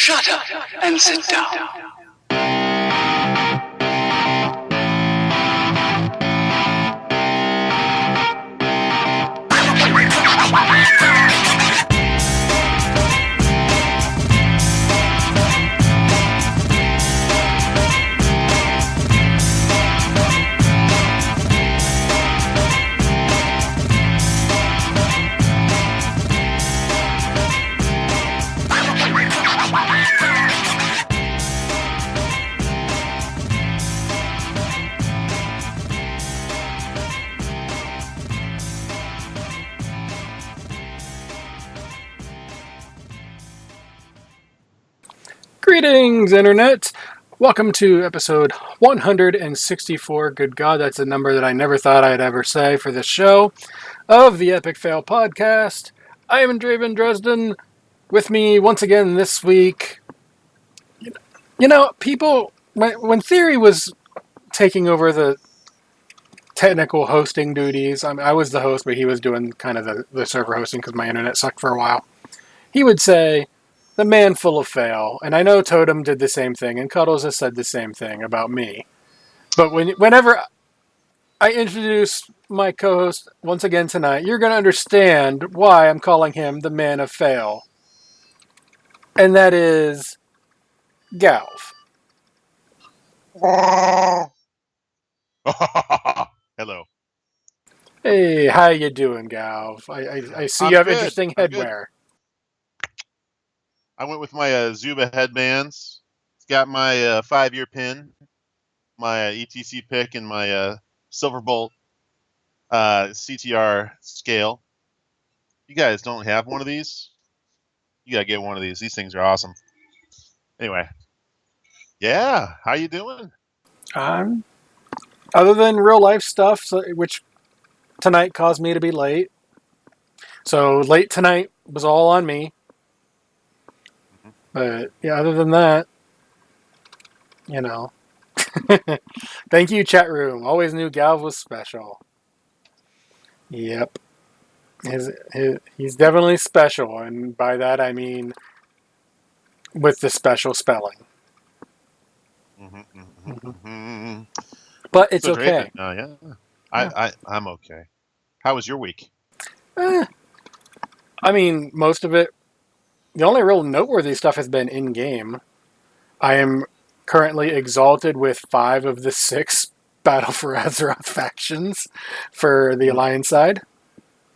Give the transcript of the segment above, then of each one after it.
Shut up and sit down. Greetings, Internet! Welcome to episode 164. Good God, that's a number that I never thought I'd ever say for this show of the Epic Fail Podcast. I am Draven Dresden. With me once again this week. You know, people, when Theory was taking over the technical hosting duties, I was the host, but he was doing kind of the server hosting because my internet sucked for a while. He would say, the man full of fail. And I know Totem did the same thing, and Cuddles has said the same thing about me. But whenever I introduce my co-host once again tonight, you're going to understand why I'm calling him the man of fail. And that is Galv. Hello. Hey, how you doing, Galv? I see you have good. interesting headwear. I went with my Zuba headbands. It's got my 5-year pin, my ETC pick, and my Silverbolt CTR scale. You guys don't have one of these? You gotta get one of these. These things are awesome. Anyway, yeah. How you doing? Other than real life stuff, which tonight caused me to be late. So late tonight was all on me. But yeah, other than that, you know. Thank you, chat room. Always knew Galv was special. Yep. He's definitely special, and by that I mean with the special spelling. But it's so okay. Yeah. I'm okay. How was your week? I mean, most of it. The only real noteworthy stuff has been in-game. I am currently exalted with 5 of the 6 Battle for Azeroth factions for the Alliance side.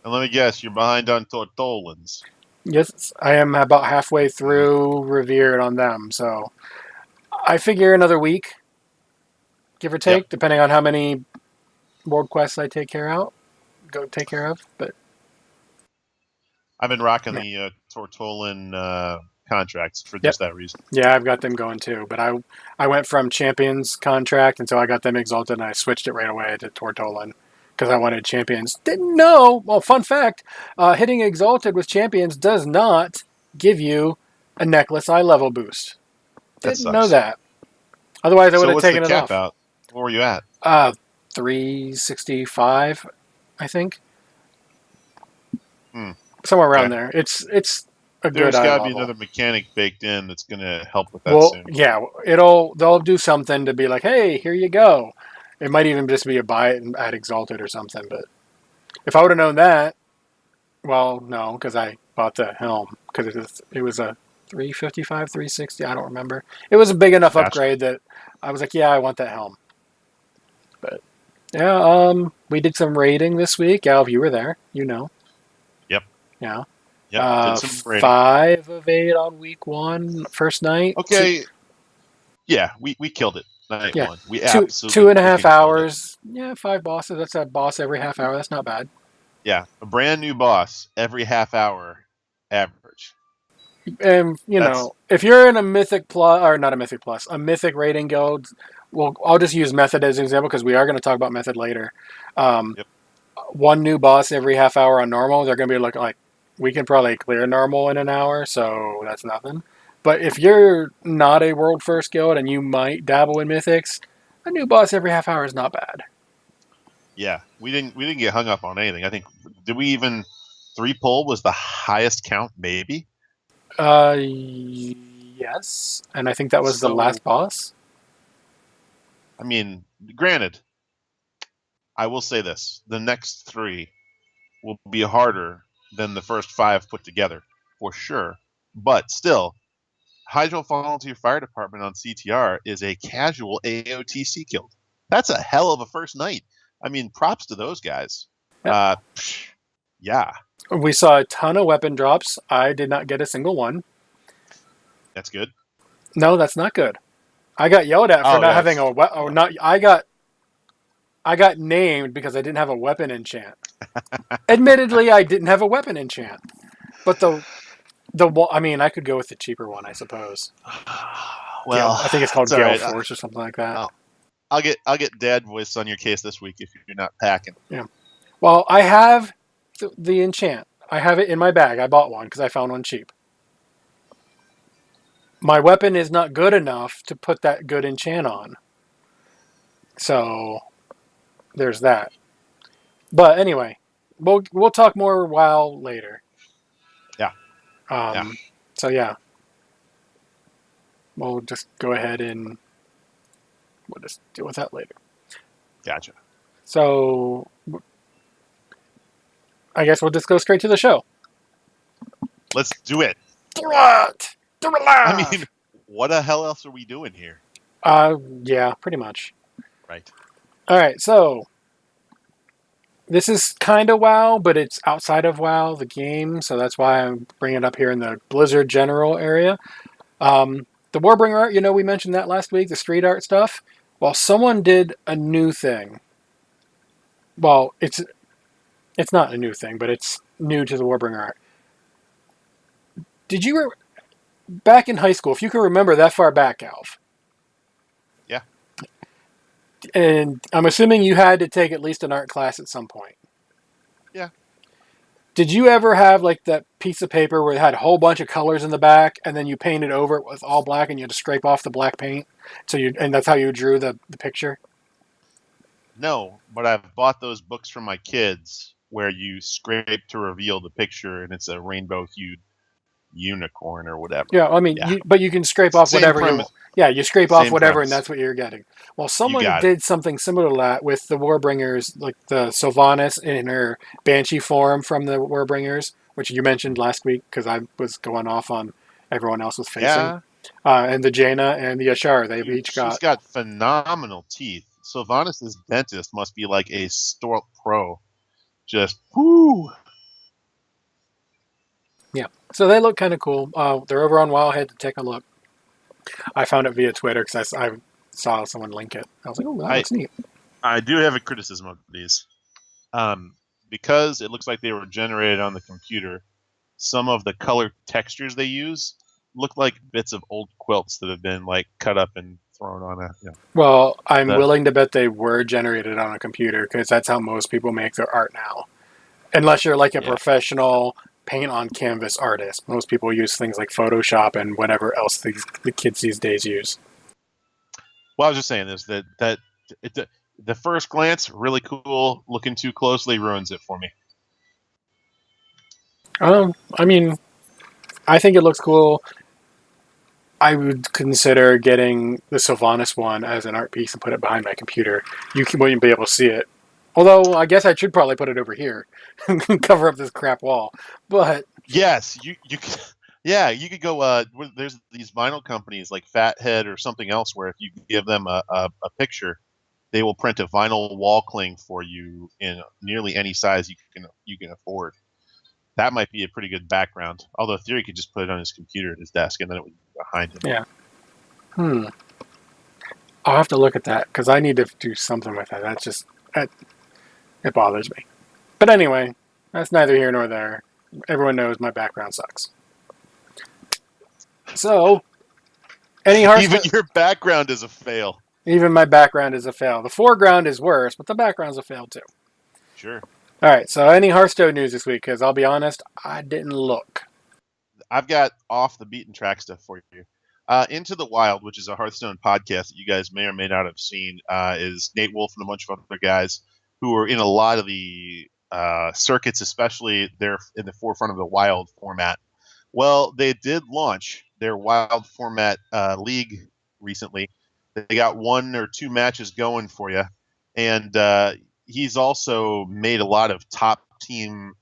And let me guess, you're behind on Tortolans. Yes, I am about halfway through Revered on them, so I figure another week, give or take, depending on how many world quests I take care of. But I've been rocking the Tortolan contracts for just that reason. Yeah, I've got them going too. But I went from Champions contract, and so I got them exalted, and I switched it right away to Tortolan because I wanted Champions. Didn't know. Well, fun fact, hitting exalted with Champions does not give you a necklace eye level boost. Didn't know that. Otherwise, I would have taken it off. Out? What were you at? 365, I think. Somewhere around there. It's a good. There's got to be another mechanic baked in that's going to help with that soon. Yeah, they'll do something to be like, hey, here you go. It might even just be a buy it at Exalted or something. But if I would have known that, well, no, because I bought the helm because it was a 355, 360. I don't remember. It was a big enough upgrade that I was like, yeah, I want that helm. But yeah, we did some raiding this week. Alv, you were there. You know. Yep. Yeah. Yep. Did some raiding. 5 of 8 on week 1, first night. Okay. Yeah, we killed it. Night 1. We absolutely 2.5 hours. Yeah, 5 bosses. That's a boss every half hour. That's not bad. Yeah, a brand new boss every half hour average. And know, if you're in a Mythic Plus, or not a Mythic Plus, a Mythic raiding guild, well, I'll just use Method as an example because we are going to talk about Method later. One new boss every half hour on normal, they're going to be like we can probably clear normal in an hour, so that's nothing. But if you're not a World First guild and you might dabble in Mythics, a new boss every half hour is not bad. Yeah, we didn't get hung up on anything. I think did we even 3 pull was the highest count maybe? Yes, and I think that was the So- last boss. I mean, granted, I will say this: the next 3 will be harder than the first 5 put together, for sure. But still, Hydro Volunteer Fire Department on CTR is a casual AOTC kill. That's a hell of a first night. I mean, props to those guys. Yep. Yeah, We saw a ton of weapon drops. I did not get a single one. that's good. No, that's not good. I got yelled at for not having a weapon. Oh, not I got named because I didn't have a weapon enchant. Admittedly, I didn't have a weapon enchant, but I mean, I could go with the cheaper one, I suppose. Well, I think it's called all Gale right. Force or something like that. I'll get dad voice on your case this week if you're not packing. Yeah. Well, I have the enchant. I have it in my bag. I bought one because I found one cheap. My weapon is not good enough to put that good enchant on. So there's that. But anyway, we'll talk more WoW later. Yeah. Yeah. So yeah, we'll just go ahead and we'll just deal with that later. Gotcha. So I guess we'll just go straight to the show. Let's do it. Do it! Do it live! I mean, what the hell else are we doing here? Yeah, pretty much. Right. All right, so this is kind of WoW, but it's outside of WoW, the game, so that's why I'm bringing it up here in the Blizzard general area. The Warbringer Art, we mentioned that last week, the street art stuff. Well, someone did a new thing. Well, it's not a new thing, but it's new to the Warbringer Art. Did you back in high school, if you can remember that far back, Alf? Yeah. And I'm assuming you had to take at least an art class at some point. Yeah. Did you ever have like that piece of paper where it had a whole bunch of colors in the back, and then you painted over it with all black, and you had to scrape off the black paint? And that's how you drew the picture? No, but I've bought those books from my kids where you scrape to reveal the picture, and it's a rainbow-hued unicorn or whatever. Yeah, I mean, but you can scrape off whatever you want. Yeah, you scrape off whatever, and that's what you're getting. Well, someone did something similar to that with the Warbringers, like the Sylvanas in her Banshee form from the Warbringers, which you mentioned last week because I was going off on everyone else was facing. Yeah. And the Jaina and the Ashar, they've each got... She's got phenomenal teeth. Sylvanas' dentist must be like a Stork Pro. Just, whoo! Yeah, so they look kind of cool. They're over on Wildhead to take a look. I found it via Twitter because I saw someone link it. I was like, oh, that looks neat. I do have a criticism of these. Because it looks like they were generated on the computer, some of the color textures they use look like bits of old quilts that have been like cut up and thrown on a... Well, I'm willing to bet they were generated on a computer because that's how most people make their art now. Unless you're like a professional paint on canvas artist. Most people use things like Photoshop and whatever else the kids these days use. Well, I was just saying this, that the first glance, really cool. Looking too closely ruins it for me. I mean, I think it looks cool. I would consider getting the Sylvanas one as an art piece and put it behind my computer. You wouldn't be able to see it. Although, I guess I should probably put it over here and cover up this crap wall. But yes, you could go. There's these vinyl companies like Fathead or something else where if you give them a picture, they will print a vinyl wall cling for you in nearly any size you can afford. That might be a pretty good background. Although Theory could just put it on his computer at his desk and then it would be behind him. Yeah. I'll have to look at that because I need to do something with that. That's just it bothers me. But anyway, that's neither here nor there. Everyone knows my background sucks. So, any Hearthstone... Even your background is a fail. Even my background is a fail. The foreground is worse, but the background's a fail too. Sure. All right, so any Hearthstone news this week? Because I'll be honest, I didn't look. I've got off the beaten track stuff for you. Into the Wild, which is a Hearthstone podcast that you guys may or may not have seen, is Nate Wolf and a bunch of other guys who are in a lot of the circuits, especially they're in the forefront of the Wild format. Well, they did launch their wild format league recently. They got 1 or 2 matches going for you, and he's also made a lot of top team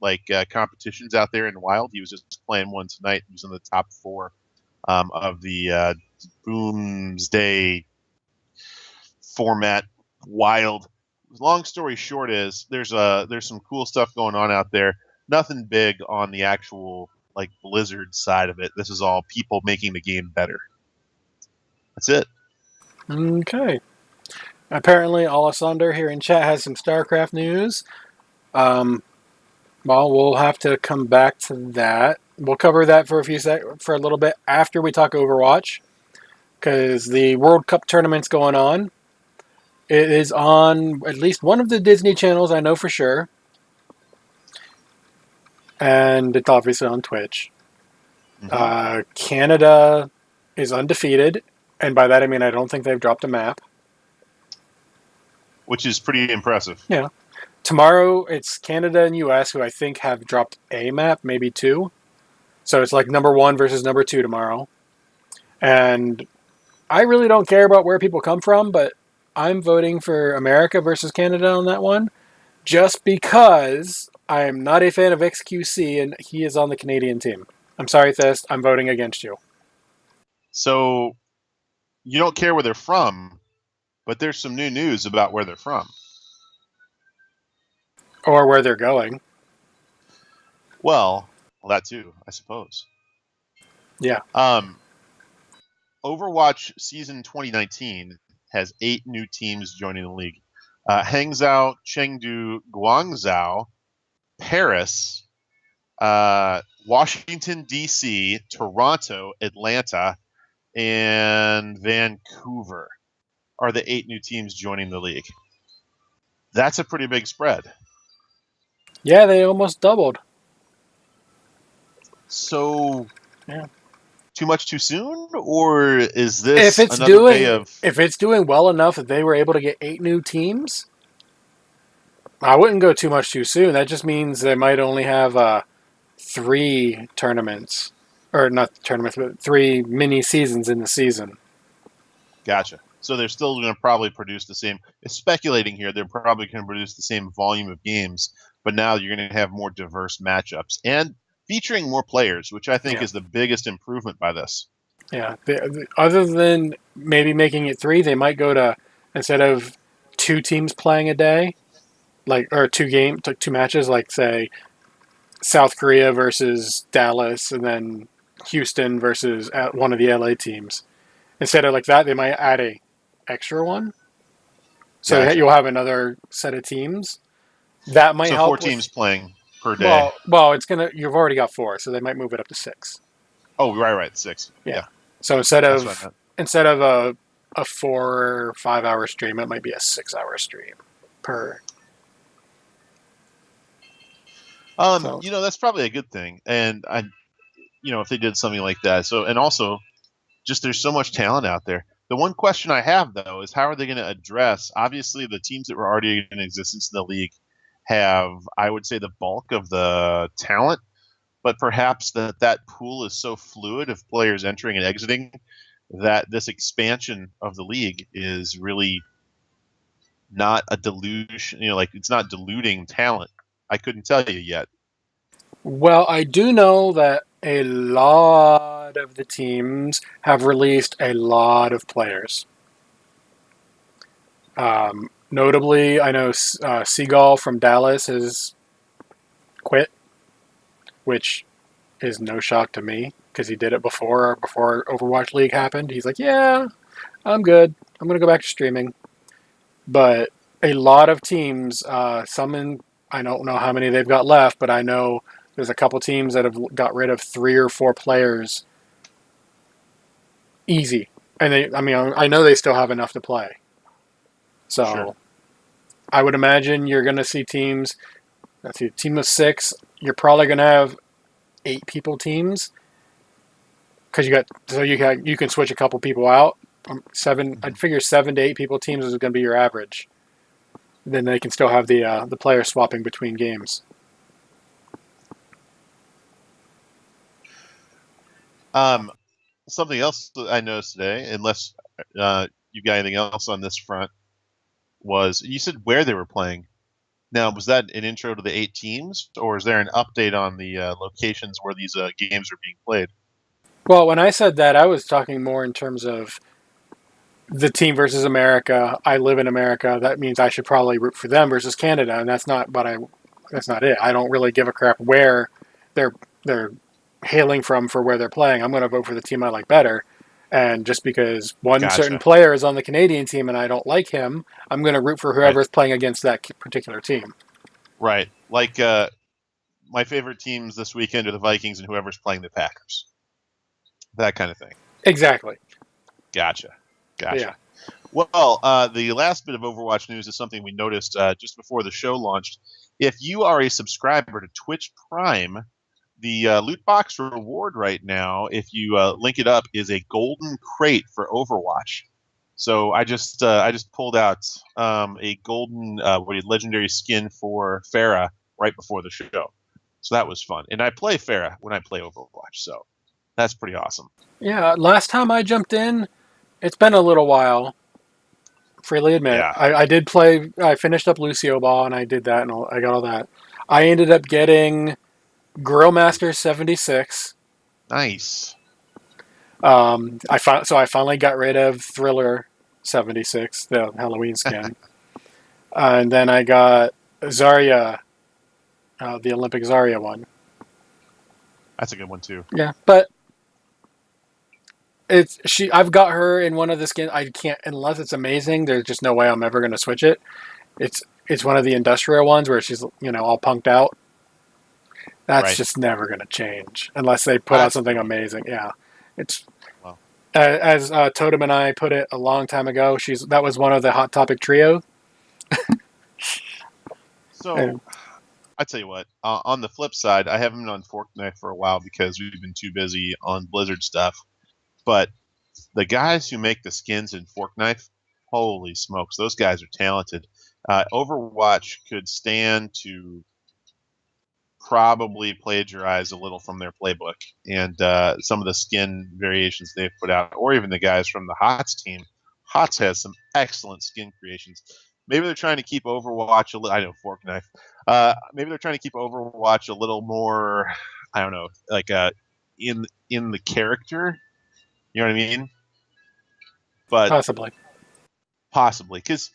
competitions out there in Wild. He was just playing one tonight. He was in the top 4 of the Boomsday format Wild. Long story short is there's some cool stuff going on out there. Nothing big on the actual Blizzard side of it. This is all people making the game better. That's it. Okay. Apparently, Alessander here in chat has some StarCraft news. Well, we'll have to come back to that. We'll cover that for a little bit after we talk Overwatch, because the World Cup tournament's going on. It is on at least one of the Disney channels, I know for sure. And it's obviously on Twitch. Mm-hmm. Canada is undefeated, and by that I mean I don't think they've dropped a map. Which is pretty impressive. Yeah. Tomorrow it's Canada and US, who I think have dropped a map, maybe 2. So it's like number 1 versus number 2 tomorrow. And I really don't care about where people come from, but I'm voting for America versus Canada on that one, just because I'm not a fan of XQC and he is on the Canadian team. I'm sorry, Thist, I'm voting against you. So you don't care where they're from, but there's some new news about where they're from. Or where they're going. Well, that too, I suppose. Yeah. Overwatch Season 2019 has 8 new teams joining the league. Hangzhou, Chengdu, Guangzhou, Paris, Washington, D.C., Toronto, Atlanta, and Vancouver are the 8 new teams joining the league. That's a pretty big spread. Yeah, they almost doubled. So, yeah. Too much too soon, or is this another way of... If it's doing well enough that they were able to get 8 new teams, I wouldn't go too much too soon. That just means they might only have 3 tournaments. Or not tournaments, but 3 mini seasons in the season. Gotcha. So they're still going to probably produce the same... Speculating here, they're probably going to produce the same volume of games, but now you're going to have more diverse matchups. And featuring more players, which I think is the biggest improvement by this. Yeah. Other than maybe making it 3, they might go to, instead of 2 teams playing a day, or 2 matches, like, say, South Korea versus Dallas, and then Houston versus one of the LA teams. Instead of like that, they might add a extra one. So Gotcha. You'll have another set of teams. That might help. 4 teams playing per day. Well, you've already got 4, so they might move it up to 6. Oh, right, 6. Yeah. So instead of a 4 or 5 hour stream, it might be a 6 hour stream per. That's probably a good thing, and if they did something like that. So, and also, just there's so much talent out there. The one question I have though is how are they going to address? Obviously, the teams that were already in existence in the league have, I would say, the bulk of the talent, but perhaps that pool is so fluid of players entering and exiting that this expansion of the league is really not a dilution. It's not diluting talent. I couldn't tell you yet. Well, I do know that a lot of the teams have released a lot of players. Notably, I know Seagull from Dallas has quit, which is no shock to me because he did it before Overwatch League happened. He's like, yeah, I'm good. I'm going to go back to streaming. But a lot of teams, I don't know how many they've got left, but I know there's a couple teams that have got rid of 3 or 4 players easy. And I know they still have enough to play. So sure. I would imagine you're going to see teams, let's see, a team of 6, you're probably going to have 8 people teams because you can switch a couple people out. 7, I'd figure 7 to 8 people teams is going to be your average. Then they can still have the player swapping between games. something else that I noticed today, unless you got anything else on this front, was you said where they were playing. Now, was that an intro to the 8 teams, or is there an update on the locations where these games are being played? Well, when I said that, I was talking more in terms of the team versus America. I live in America. That means I should probably root for them versus Canada, and that's not what I. That's not it. I don't really give a crap where they're hailing from for where they're playing. I'm going to vote for the team I like better. And just because one certain Gotcha. player is on the Canadian team and I don't like him, I'm going to root for whoever Right. is playing against that particular team. Right. Like my favorite teams this weekend are the Vikings and whoever's playing the Packers. That kind of thing. Exactly. Gotcha. Yeah. Well, the last bit of Overwatch news is something we noticed just before the show launched. If you are a subscriber to Twitch Prime, the loot box reward right now, if you link it up, is a golden crate for Overwatch. So I just pulled out a golden legendary skin for Pharah right before the show. So that was fun. And I play Pharah when I play Overwatch, so that's pretty awesome. Yeah. Last time I jumped in, it's been a little while. Freely admit, Yeah. I did play. I finished up Lucio Ball and I did that and I got all that. I ended up getting Grillmaster 76. Nice. I finally got rid of Thriller 76, the Halloween skin, and then I got Zarya, the Olympic Zarya one. That's a good one too. Yeah, but I've got her in one of the skins. I can't unless it's amazing. There's just no way I'm ever going to switch it. It's one of the industrial ones where she's all punked out. That's Right. just never going to change unless they put out something amazing. Yeah, it's Wow. as Totem and I put it a long time ago. That was one of the Hot Topic trio. So I tell you what. On the flip side, I haven't been on Fork Knife for a while because we've been too busy on Blizzard stuff. But the guys who make the skins in Fork Knife, holy smokes, those guys are talented. Overwatch could stand to probably plagiarize a little from their playbook and some of the skin variations they've put out, or even the guys from the HOTS team. HOTS has some excellent skin creations. Maybe they're trying to keep Overwatch a little. I know Fork Knife. Maybe they're trying to keep Overwatch a little more. I don't know, like in the character. You know what I mean? But possibly, because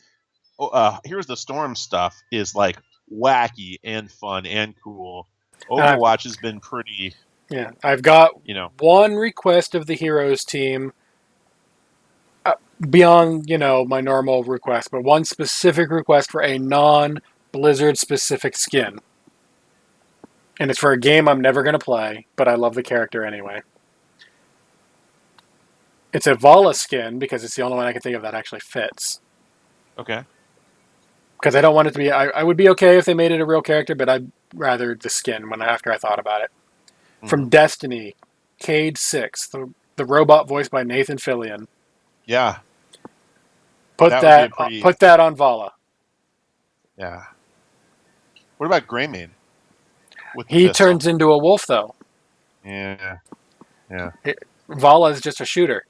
Here's the Storm stuff is like wacky and fun and cool. Overwatch has been pretty. Yeah, I've got one request of the Heroes team beyond my normal request, but one specific request for a non-Blizzard specific skin, and it's for a game I'm never going to play, but I love the character anyway. It's a Vala skin because it's the only one I can think of that actually fits. Okay. Because I don't want it to be. I would be okay if they made it a real character, but I'd rather the skin after I thought about it. Mm-hmm. From Destiny, Cade 6, the robot voiced by Nathan Fillion. Yeah. Put that on Vala. Yeah. What about Greymane? He turns into a wolf though. Yeah. Yeah. Vala is just a shooter,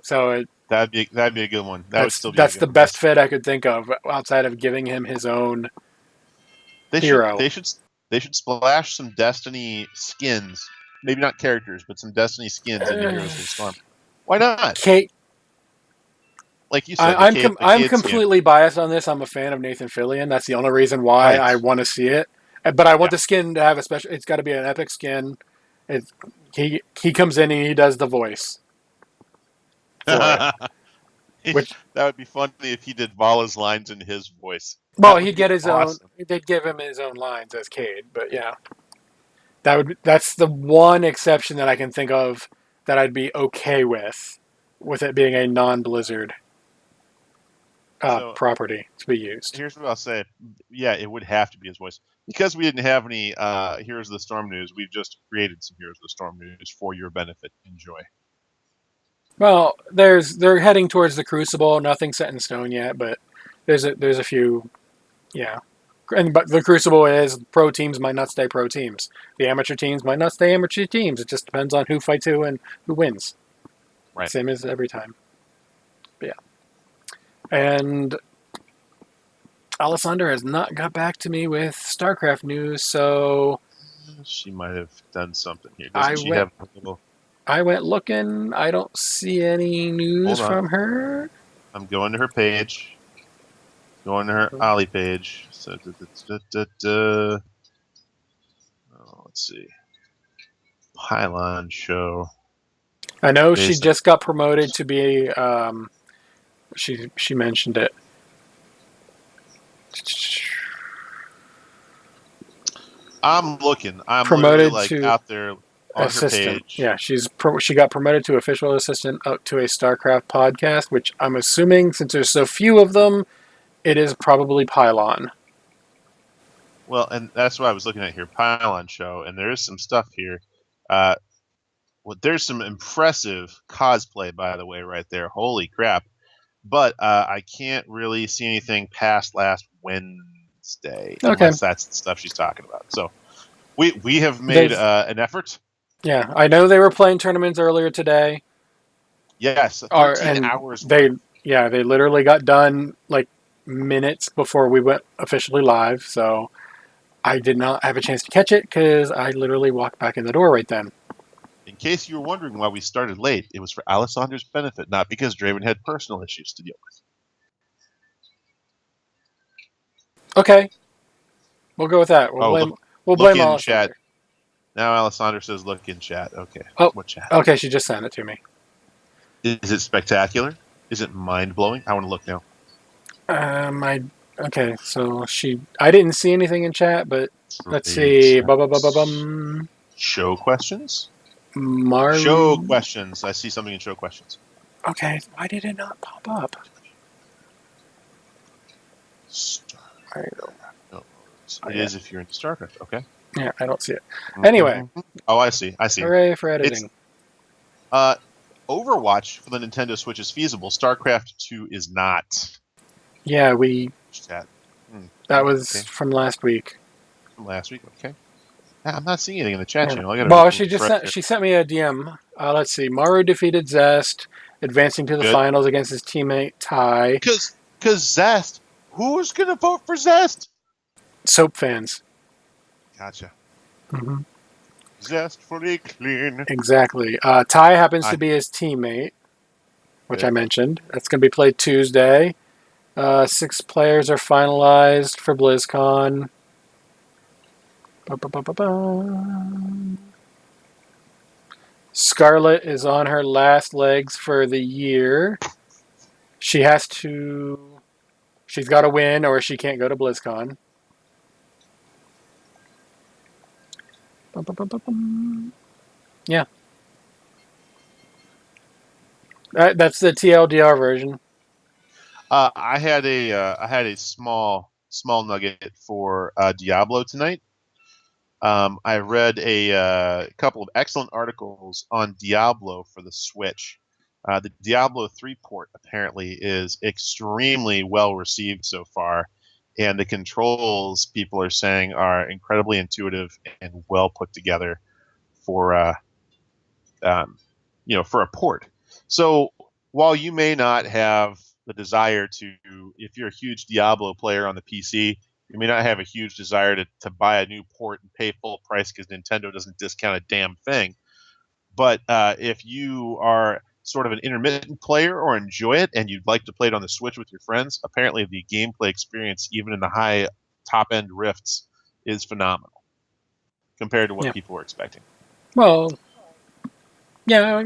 so that'd be a good one. That's the best fit I could think of outside of giving him his own hero. They should splash some Destiny skins, maybe not characters, but some Destiny skins into Heroes of the Storm. Why not? Like you said, I'm completely biased on this. I'm a fan of Nathan Fillion. That's the only reason why I want to see it. But I want the skin to have a special. It's got to be an epic skin. He comes in and he does the voice. That would be funny if he did Vala's lines in his voice. Well, he'd get his own. They'd give him his own lines as Cade, but yeah, that's the one exception that I can think of that I'd be okay with it being a non-Blizzard property to be used. Here's what I'll say. Yeah, it would have to be his voice. Because we didn't have any Heroes of the Storm news, we've just created some Heroes of the Storm news for your benefit. Enjoy. Well, they're heading towards the Crucible. Nothing set in stone yet, but there's a few, yeah. But the Crucible is pro teams might not stay pro teams. The amateur teams might not stay amateur teams. It just depends on who fights who and who wins. Right. Same as every time. But yeah. And Alessandra has not got back to me with StarCraft news, so She might have done something here. I Doesn't she went have a little... I went looking. I don't see any news Hold on. from her. I'm going to her page. Going to her Ollie page. So, oh, let's see. Pylon show. I know she Based on- just got promoted to be. She mentioned it. I'm looking. I'm Promoted literally like to out there on her assistant. page. Yeah, she got promoted to official assistant up to a StarCraft podcast, which I'm assuming since there's so few of them, it is probably Pylon. Well, and that's what I was looking at here, Pylon show, and there is some stuff here. Well, there's some impressive cosplay, by the way, right there. Holy crap! But I can't really see anything past last Wednesday, Okay. unless that's the stuff she's talking about. So we have made an effort. Yeah, I know they were playing tournaments earlier today. Yes, 13 and hours. they literally got done like minutes before we went officially live. So I did not have a chance to catch it because I literally walked back in the door right then. In case you were wondering why we started late, it was for Alessandra's benefit, not because Draven had personal issues to deal with. Okay, we'll go with that. We'll blame in Alessandra. chat. Now Alessandra says, "Look in chat." Okay. Oh, what chat? Okay, she just sent it to me. Is it spectacular? Is it mind blowing? I want to look now. Okay, so I didn't see anything in chat, but let's see. Show questions. Maru. Show questions. I see something in show questions. Okay, why did it not pop up? I don't know. It is if you're into StarCraft. Okay. Yeah, I don't see it. Anyway. Oh, I see. Hooray for editing. Overwatch for the Nintendo Switch is feasible. StarCraft 2 is not. Yeah, that was from last week. From last week, okay. I'm not seeing anything in the chat channel. Well, she sent me a DM. Let's see. Maru defeated Zest, advancing to the finals against his teammate Ty. Because Zest, who's gonna vote for Zest? Soap fans. Gotcha. Mm-hmm. Zest fully clean. Exactly. Ty happens to be his teammate, which I mentioned. That's going to be played Tuesday. 6 players are finalized for BlizzCon. Scarlet is on her last legs for the year. She's got to win or she can't go to BlizzCon. Yeah. That's the TLDR version. I had a small nugget for Diablo tonight. I read a couple of excellent articles on Diablo for the Switch. The Diablo 3 port apparently is extremely well received so far, and the controls people are saying are incredibly intuitive and well put together for for a port. So while you may not have the desire to, if you're a huge Diablo player on the PC, you may not have a huge desire to buy a new port and pay full price because Nintendo doesn't discount a damn thing. But if you are sort of an intermittent player or enjoy it and you'd like to play it on the Switch with your friends, apparently the gameplay experience, even in the high top-end rifts, is phenomenal compared to what people were expecting. Well, yeah,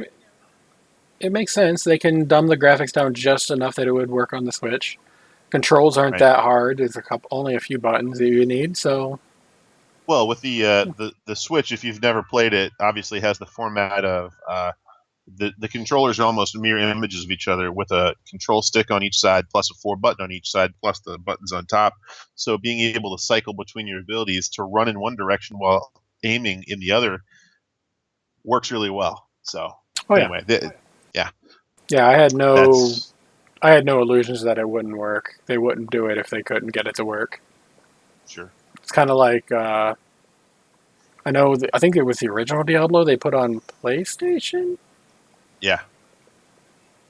it makes sense. They can dumb the graphics down just enough that it would work on the Switch. Controls aren't that hard. There's only a few buttons that you need. So, well, with the Switch, if you've never played it, obviously has the format of the controllers are almost mirror images of each other, with a control stick on each side, plus a 4-button on each side, plus the buttons on top. So being able to cycle between your abilities to run in one direction while aiming in the other works really well. So anyway, yeah, I had no illusions that it wouldn't work. They wouldn't do it if they couldn't get it to work. Sure. It's kind of like I think it was the original Diablo they put on PlayStation. Yeah.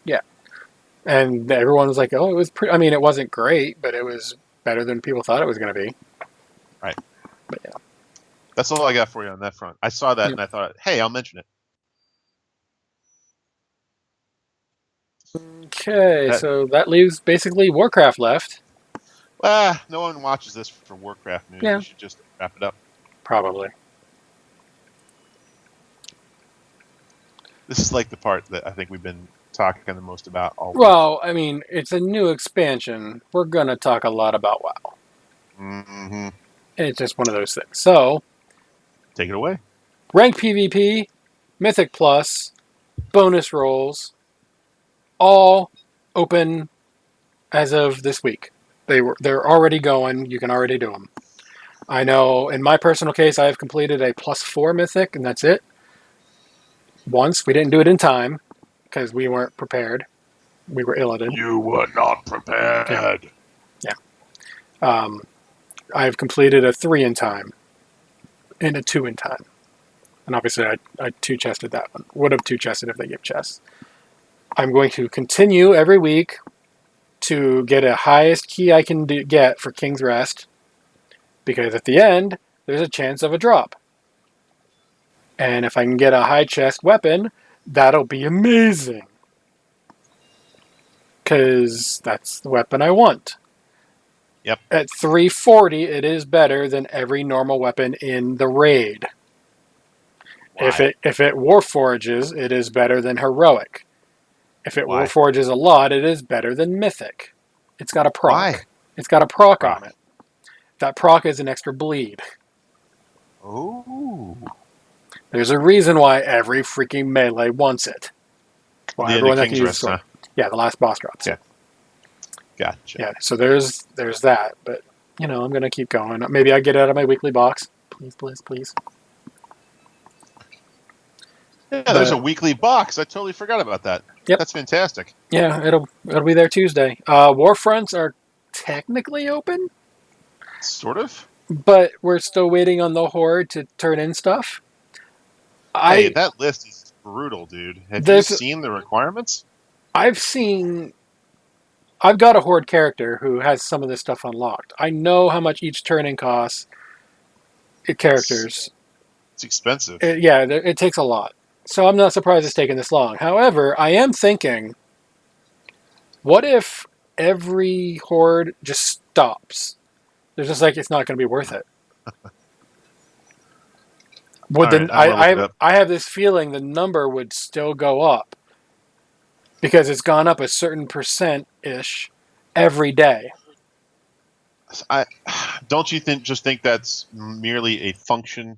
Yeah. And everyone was like, oh, it was pretty. I mean, it wasn't great, but it was better than people thought it was going to be. Right. But yeah. That's all I got for you on that front. I saw that Yeah. and I thought, hey, I'll mention it. Okay, so that leaves basically Warcraft left. No one watches this for Warcraft news. Yeah. We should just wrap it up. Probably. This is like the part that I think we've been talking the most about all week. Well, I mean, it's a new expansion. We're going to talk a lot about WoW. Mm-hmm. It's just one of those things. So, Take it away. rank PvP, Mythic Plus, bonus rolls, all open as of this week. They're already going. You can already do them. I know in my personal case, I have completed a +4 Mythic, and that's it. Once. We didn't do it in time because we weren't prepared. We were ill-ated. You were not prepared. Yeah. I've completed a 3 in time and a 2 in time. And obviously I 2-chested that one. Would have 2-chested if they give chests. I'm going to continue every week to get a highest key I can get for King's Rest. Because at the end, there's a chance of a drop. And if I can get a high chest weapon, that'll be amazing. Because that's the weapon I want. Yep. At 340, it is better than every normal weapon in the raid. Why? If it Warforges, it is better than Heroic. If it Why? Warforges a lot, it is better than Mythic. It's got a proc. Why? It's got a proc on it. That proc is an extra bleed. Oh. There's a reason why every freaking melee wants it. Well, everyone that can use sword. Yeah, the last boss drops. Yeah. Gotcha. Yeah, so there's that. But, you know, I'm going to keep going. Maybe I get it out of my weekly box. Please, please, please. Yeah, there's a weekly box. I totally forgot about that. Yep. That's fantastic. Yeah, it'll be there Tuesday. Warfronts are technically open. Sort of. But we're still waiting on the Horde to turn in stuff. Hey, that list is brutal, dude. Have you seen the requirements? I've got a Horde character who has some of this stuff unlocked. I know how much each turn-in costs. Characters. It's expensive. It takes a lot. So I'm not surprised it's taken this long. However, I am thinking, what if every Horde just stops? They're just like, it's not going to be worth it. I have this feeling the number would still go up because it's gone up a certain percent-ish every day. Don't you think that's merely a function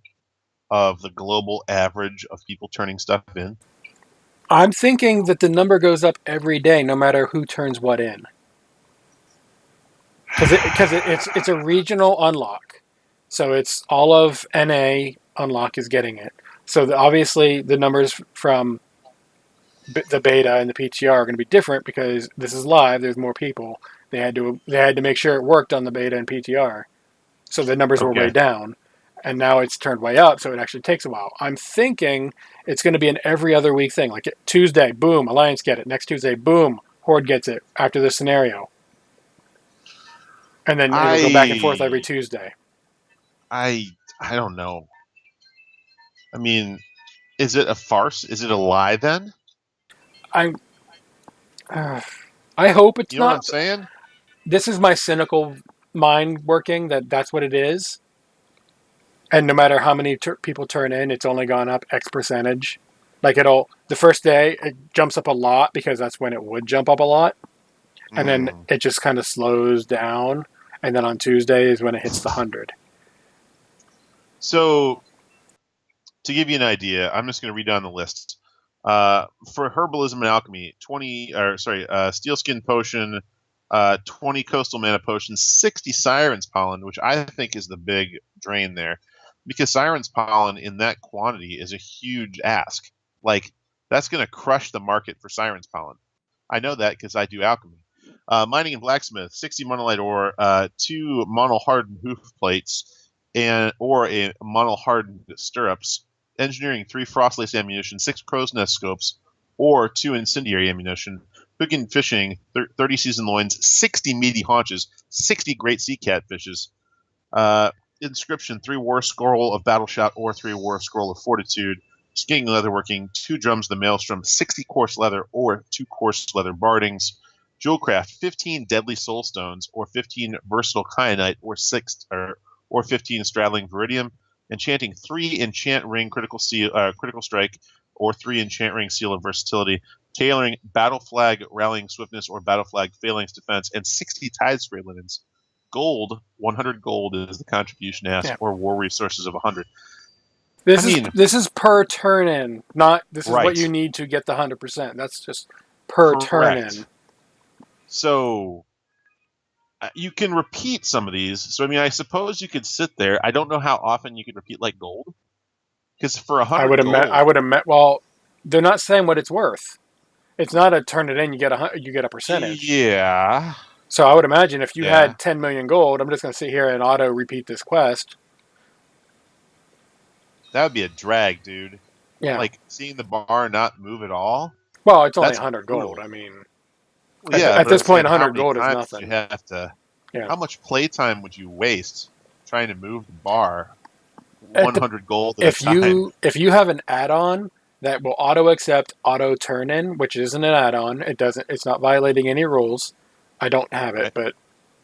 of the global average of people turning stuff in? I'm thinking that the number goes up every day, no matter who turns what in. Because it's a regional unlock, so it's all of NA unlock is getting it. So obviously the numbers from the beta and the PTR are going to be different because this is live. There's more people. They had to make sure it worked on the beta and PTR, so the numbers were way down, and now it's turned way up. So it actually takes a while. I'm thinking it's going to be an every other week thing. Like Tuesday, boom, Alliance get it. Next Tuesday, boom, Horde gets it. After this scenario. And then it'll go back and forth every Tuesday. I don't know. I mean, is it a farce? Is it a lie then? I hope it's not. You know what I'm saying? This is my cynical mind working that's what it is. And no matter how many people turn in, it's only gone up X percentage. Like the first day, it jumps up a lot because that's when it would jump up a lot. And then it just kind of slows down. And then on Tuesday is when it hits the 100. So, to give you an idea, I'm just going to read down the list. For Herbalism and Alchemy, Steelskin Potion, 20 Coastal Mana Potions, 60 Siren's Pollen, which I think is the big drain there. Because Siren's Pollen in that quantity is a huge ask. Like, that's going to crush the market for Siren's Pollen. I know that because I do alchemy. Mining and Blacksmith, 60 Monolite Ore, 2 Mono-Hardened Hoof Plates, or a Mono-Hardened Stirrups. Engineering, 3 Frostlace Ammunition, 6 Crow's Nest Scopes, or 2 Incendiary Ammunition, Cooking fishing, 30 seasoned loins, 60 meaty haunches, 60 great sea catfishes. Inscription, 3 war scroll of battle shot or 3 war scroll of fortitude. Skiing leatherworking, 2 drums of the maelstrom, 60 coarse leather or 2 coarse leather bardings. Jewelcraft, 15 deadly soul stones or 15 versatile kyanite or 15 straddling viridium. Enchanting, 3 enchant ring critical strike or 3 enchant ring seal of versatility. Tailoring, battle flag rallying swiftness or battle flag phalanx defense, and 60 tide spray linens. Gold, 100 gold is the contribution asked, or war resources of 100. This is per turn in, not this is right. what you need to get the 100%. That's just per turn in. So you can repeat some of these. So I suppose you could sit there. I don't know how often you could repeat like gold, because for 100 I would have. Well, they're not saying what it's worth. It's not a turn it in. You get a percentage. Yeah. So I would imagine if you had 10 million gold, I'm just going to sit here and auto repeat this quest. That would be a drag, dude. Yeah. Like seeing the bar not move at all. Well, it's only 100 gold. I mean, at this point, 100 gold is nothing. You have to. Yeah. How much playtime would you waste trying to move the bar 100 gold at a time? If you have an add-on that will auto-accept auto-turn-in, which isn't an add-on, it's not violating any rules. I don't have it, but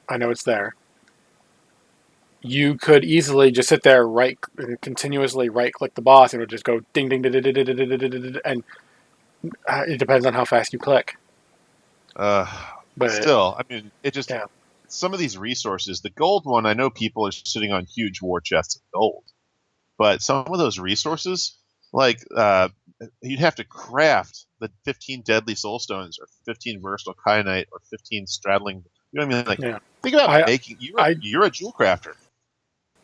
I know it's there. You could easily just sit there, continuously right-click the boss, and it would just go ding, ding, ding, ding, ding, ding, ding, ding, and it depends on how fast you click. But still, it just... Yeah. Some of these resources, the gold one, I know people are sitting on huge war chests of gold. But some of those resources, like you'd have to craft the 15 deadly soul stones or 15 versatile kyanite or 15 straddling. You know what I mean? Think about making. You're a jewel crafter.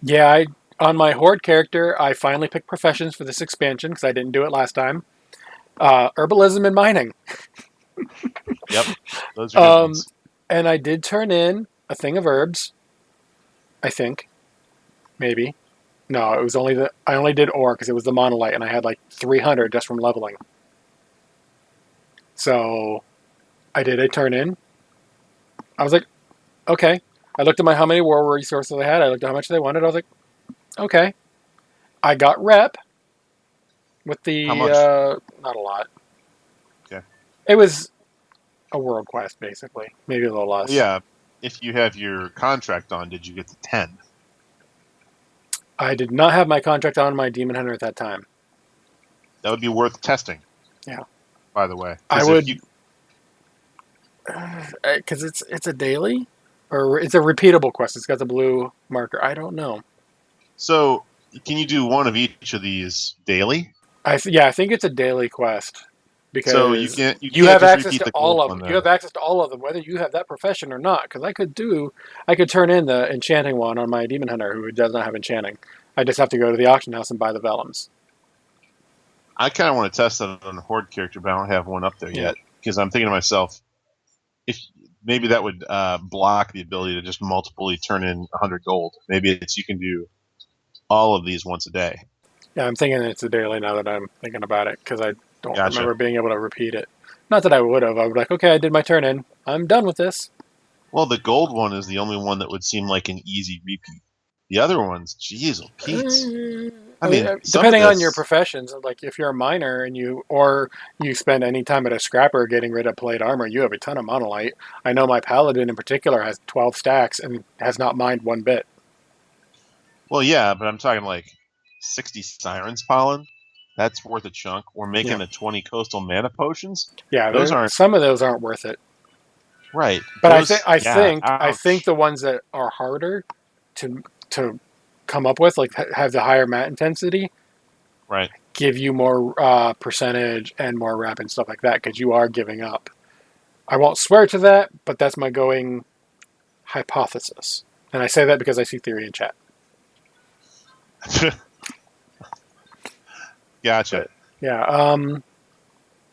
Yeah, on my horde character, I finally picked professions for this expansion because I didn't do it last time. Herbalism and mining. Yep, those are good ones. And I did turn in a thing of herbs. I think, maybe. No, it was I only did ore because it was the monolite, and I had like 300 just from leveling. So, I did a turn in. I was like, okay. I looked at how many war resources I had. I looked at how much they wanted. I was like, okay. I got rep with the how much? Not a lot. Okay. It was a world quest, basically. Maybe a little less. Yeah. If you have your contract on, did you get the 10? I did not have my contract on my Demon Hunter at that time. That would be worth testing. Yeah. By the way. I would... Because it's a daily? Or it's a repeatable quest. It's got the blue marker. I don't know. So, can you do one of each of these daily? I think it's a daily quest. Because so you have access to all of them. You have access to all of them, whether you have that profession or not. Because I could turn in the enchanting one on my Demon Hunter who does not have enchanting. I just have to go to the auction house and buy the vellums. I kind of want to test that on a horde character, but I don't have one up there yet. Because I'm thinking to myself, if maybe that would block the ability to just multiply turn in 100 gold. Maybe you can do all of these once a day. Yeah, I'm thinking it's a daily now that I'm thinking about it because I don't remember being able to repeat it. Not that I would have. I would be like, okay, I did my turn in. I'm done with this. Well, the gold one is the only one that would seem like an easy repeat. The other ones, geez, Pete's. Depending on your professions, like if you're a miner and you spend any time at a scrapper getting rid of plate armor, you have a ton of monolite. I know my paladin in particular has 12 stacks and has not mined one bit. Well, yeah, but I'm talking like 60 Sirens pollen. That's worth a chunk. We're making a 20 coastal mana potions. Yeah, some of those aren't worth it. Right, but I think the ones that are harder to come up with, like have the higher mat intensity, right, give you more percentage and more rep and stuff like that because you are giving up. I won't swear to that, but that's my going hypothesis, and I say that because I see theory in chat. Gotcha. Yeah.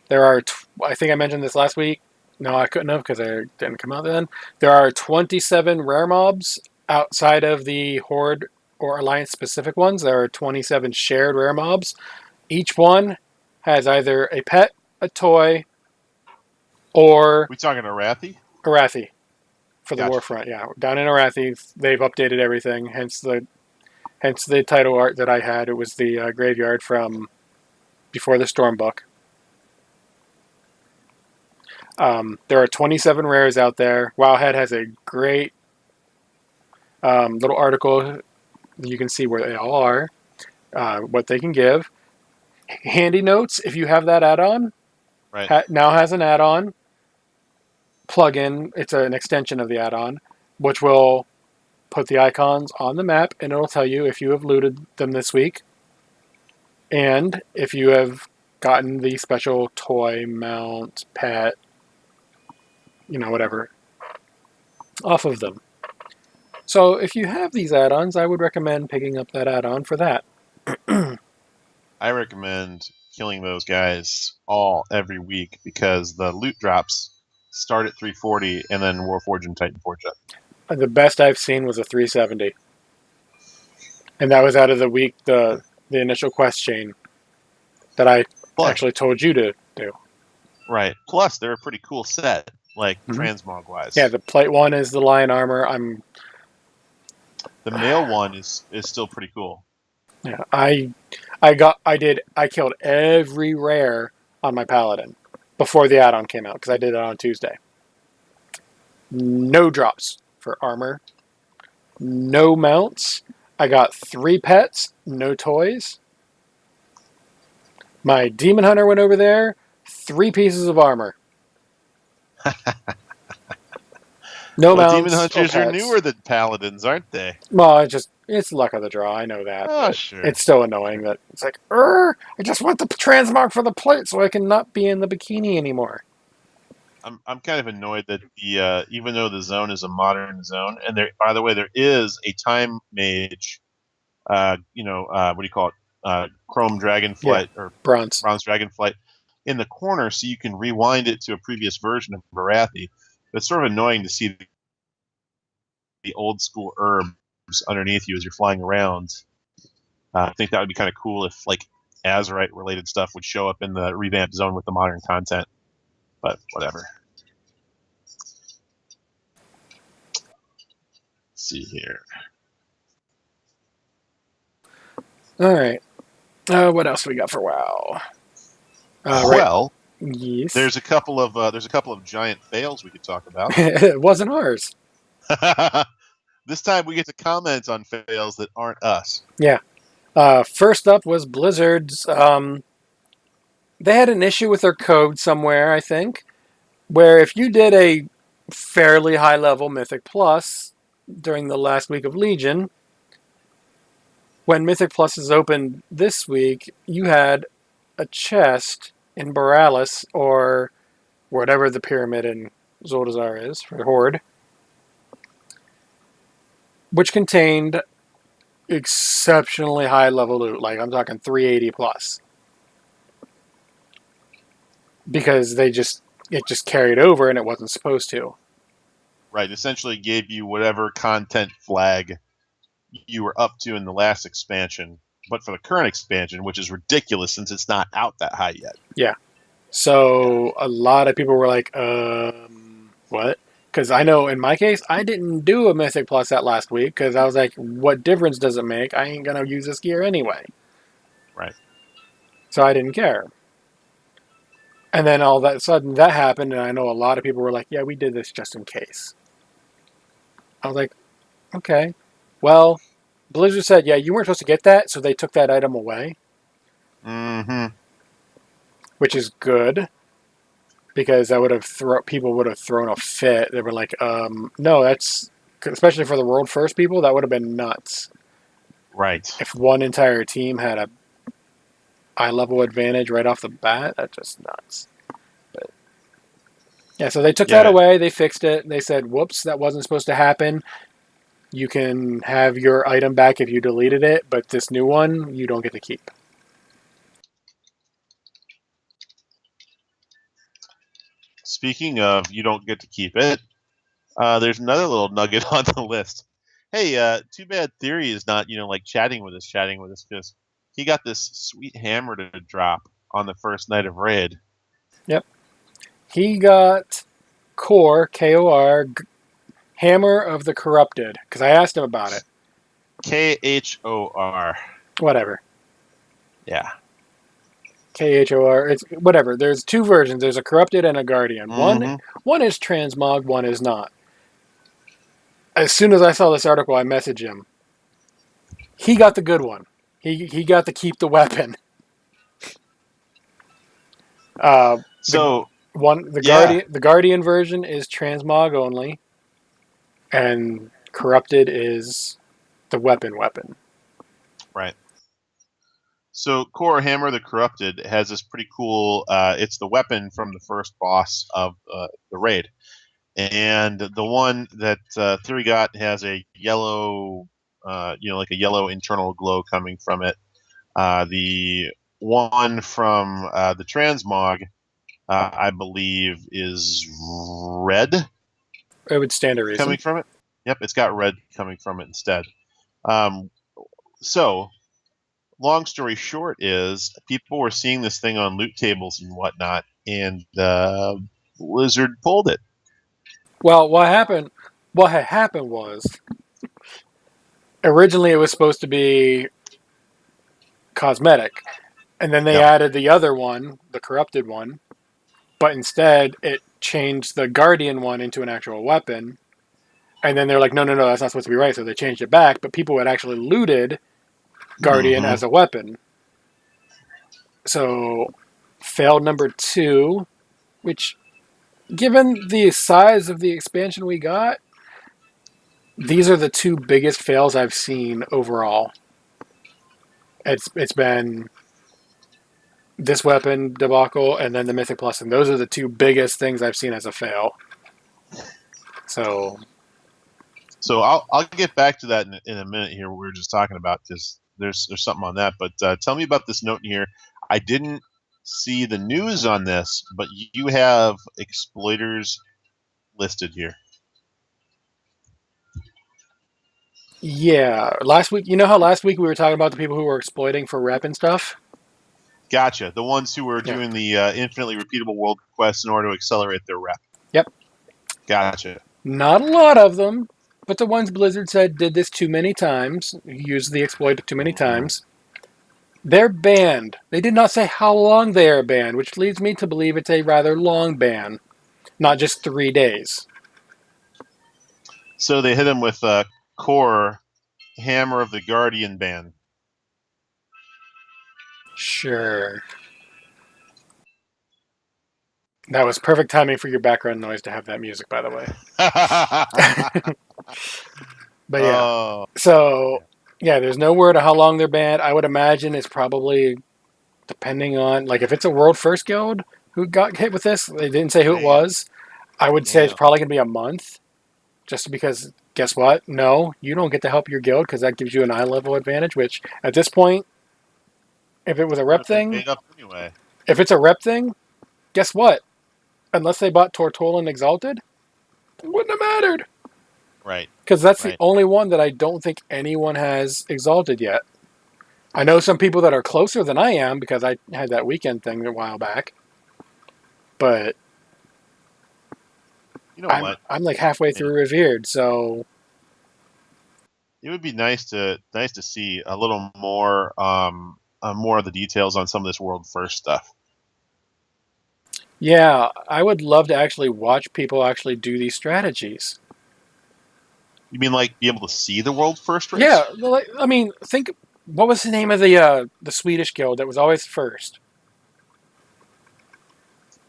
There are. I think I mentioned this last week. No, I couldn't have because I didn't come out then. There are 27 rare mobs outside of the Horde or Alliance specific ones. There are 27 shared rare mobs. Each one has either a pet, a toy, Or We talking Arathi? Arathi for the Gotcha. Warfront. Yeah, down in Arathi, they've updated everything. Hence the title art that I had. It was the graveyard from before the Stormbook. There are 27 rares out there. Wowhead has a great little article. You can see where they all are, what they can give. Handy notes, if you have that add-on, Right. now has an add-on plugin. It's an extension of the add-on, which will put the icons on the map, and it'll tell you if you have looted them this week, and if you have gotten the special toy, mount, pet, whatever, off of them. So if you have these add-ons, I would recommend picking up that add-on for that. I recommend killing those guys all every week because the loot drops start at 340 and then Warforged and Titanforge up. The best I've seen was a 370. And that was out of the week, the initial quest chain that I actually told you to do. Right. Plus, they're a pretty cool set, like transmog-wise. Yeah, the plate one is the lion armor. The male one is still pretty cool. Yeah, I killed every rare on my paladin before the add-on came out because I did it on Tuesday. No drops for armor, no mounts. I got 3 pets, no toys. My demon hunter went over there, 3 pieces of armor. No mounts. Demon hunters are newer than paladins, aren't they? Well, it's luck of the draw. I know that. Oh, sure. It's still annoying that it's like, I just want the transmog for the plate so I can not be in the bikini anymore. I'm kind of annoyed that the even though the zone is a modern zone, and there, by the way, there is a time mage, what do you call it? Chrome Dragonflight or Bronze Dragonflight in the corner, so you can rewind it to a previous version of Barathi. It's sort of annoying to see the old school herbs underneath you as you're flying around. I think that would be kind of cool if like Azerite related stuff would show up in the revamped zone with the modern content. But whatever. Let's see here. All right. What else we got for WoW? Well, yes. There's a couple of giant fails we could talk about. It wasn't ours. This time we get to comment on fails that aren't us. Yeah. First up was Blizzard's. They had an issue with their code somewhere, I think, where if you did a fairly high level Mythic Plus during the last week of Legion, when Mythic Plus is opened this week, you had a chest in Borealis or whatever the pyramid in Zoldazar is for Horde, which contained exceptionally high level loot, like I'm talking 380 plus. Because it just carried over and it wasn't supposed to. Right, essentially gave you whatever content flag you were up to in the last expansion, but for the current expansion, which is ridiculous since it's not out that high yet. Yeah. So a lot of people were like, what? Because I know in my case, I didn't do a Mythic Plus that last week because I was like, what difference does it make? I ain't going to use this gear anyway. Right. So I didn't care. And then all that sudden that happened, and I know a lot of people were like, yeah, we did this just in case. I was like, okay. Well, Blizzard said, yeah, you weren't supposed to get that, so they took that item away. Mm-hmm. Which is good, because that would have people would have thrown a fit. They were like, no, that's, especially for the world first people, that would have been nuts. Right. If one entire team had a high level advantage right off the bat, that's just nuts. But yeah, so they took that away. They fixed it. They said, whoops, that wasn't supposed to happen. You can have your item back if you deleted it, but this new one, you don't get to keep. Speaking of you don't get to keep it, there's another little nugget on the list. Hey, too bad Theory is not, like chatting with us because he got this sweet hammer to drop on the first night of raid. Yep. He got Kor, Kor, Hammer of the Corrupted, because I asked him about it. Khor. Whatever. Yeah. Khor. It's whatever. There's two versions. There's a Corrupted and a Guardian. Mm-hmm. One is transmog, one is not. As soon as I saw this article, I messaged him. He got the good one. He got to keep the weapon. The Guardian version is transmog only, and Corrupted is the weapon. Right. So Kor Hammer the Corrupted has this pretty cool. It's the weapon from the first boss of the raid, and the one that Theory got has a yellow, like a yellow internal glow coming from it. The one from the transmog, I believe, is red. It would stand to reason. Coming from it. Yep, it's got red coming from it instead. So, long story short is people were seeing this thing on loot tables and whatnot, and Blizzard pulled it. Well, what happened was originally it was supposed to be cosmetic, and then they added the other one, the Corrupted one, but instead it changed the Guardian one into an actual weapon, and then they're like, no, that's not supposed to be right, so they changed it back, but people had actually looted Guardian as a weapon. So, failed number 2, which, given the size of the expansion we got, these are the 2 biggest fails I've seen overall. It's been this weapon debacle and then the Mythic Plus, and those are the 2 biggest things I've seen as a fail. So I'll get back to that in a minute here. What we were just talking about, because there's something on that. But tell me about this note in here. I didn't see the news on this, but you have exploiters listed here. Yeah, last week, you know how last week we were talking about the people who were exploiting for rep and stuff? Gotcha. The ones who were doing the infinitely repeatable world quests in order to accelerate their rep. Yep. Gotcha. Not a lot of them, but the ones Blizzard said did this too many times, used the exploit too many times, they're banned. They did not say how long they are banned, which leads me to believe it's a rather long ban, not just 3 days. So they hit him with Kor Hammer of the Guardian ban. Sure. That was perfect timing for your background noise to have that music, by the way. But yeah. So, yeah, there's no word of how long they're banned. I would imagine it's probably depending on, like, if it's a World First Guild who got hit with this, they didn't say who it was. I would say it's probably going to be a month. Just because, guess what? No, you don't get to help your guild because that gives you an eye level advantage, which at this point, if it was a rep thing, if it's a rep thing, guess what? Unless they bought Tortolan Exalted, it wouldn't have mattered. Right. Because that's the only one that I don't think anyone has Exalted yet. I know some people that are closer than I am because I had that weekend thing a while back. But you know what? I'm like halfway through Revered, so it would be nice to see a little more more of the details on some of this World First stuff. Yeah, I would love to actually watch people actually do these strategies. You mean like be able to see the World First race? Yeah, I mean, think, what was the name of the Swedish guild that was always first?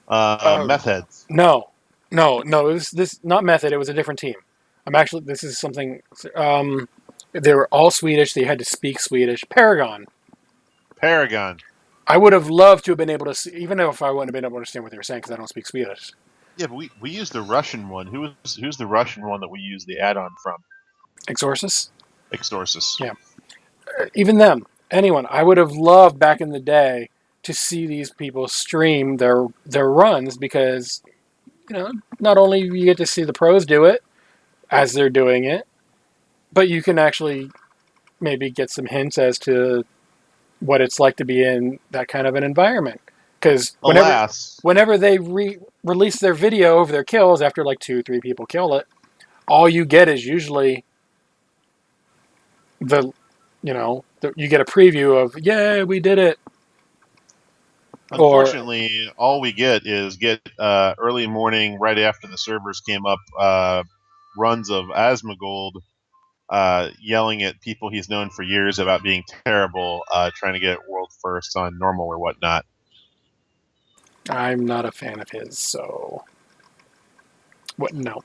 Meth Heads. No, it was this, not Method, it was a different team. This is something, they were all Swedish, they had to speak Swedish. Paragon. I would have loved to have been able to see, even if I wouldn't have been able to understand what they were saying because I don't speak Swedish. Yeah, but we used the Russian one. Who's the Russian one that we used the add-on from? Exorcist? Yeah. Even them. Anyone. I would have loved back in the day to see these people stream their runs because, not only you get to see the pros do it as they're doing it, but you can actually maybe get some hints as to what it's like to be in that kind of an environment. Because Alas, whenever they release their video of their kills after like 2-3 people kill it, all you get is usually you get a preview of, yeah, we did it. unfortunately, all we get is early morning, right after the servers came up, runs of Asmongold yelling at people he's known for years about being terrible, trying to get world first on normal or whatnot. I'm not a fan of his, so no.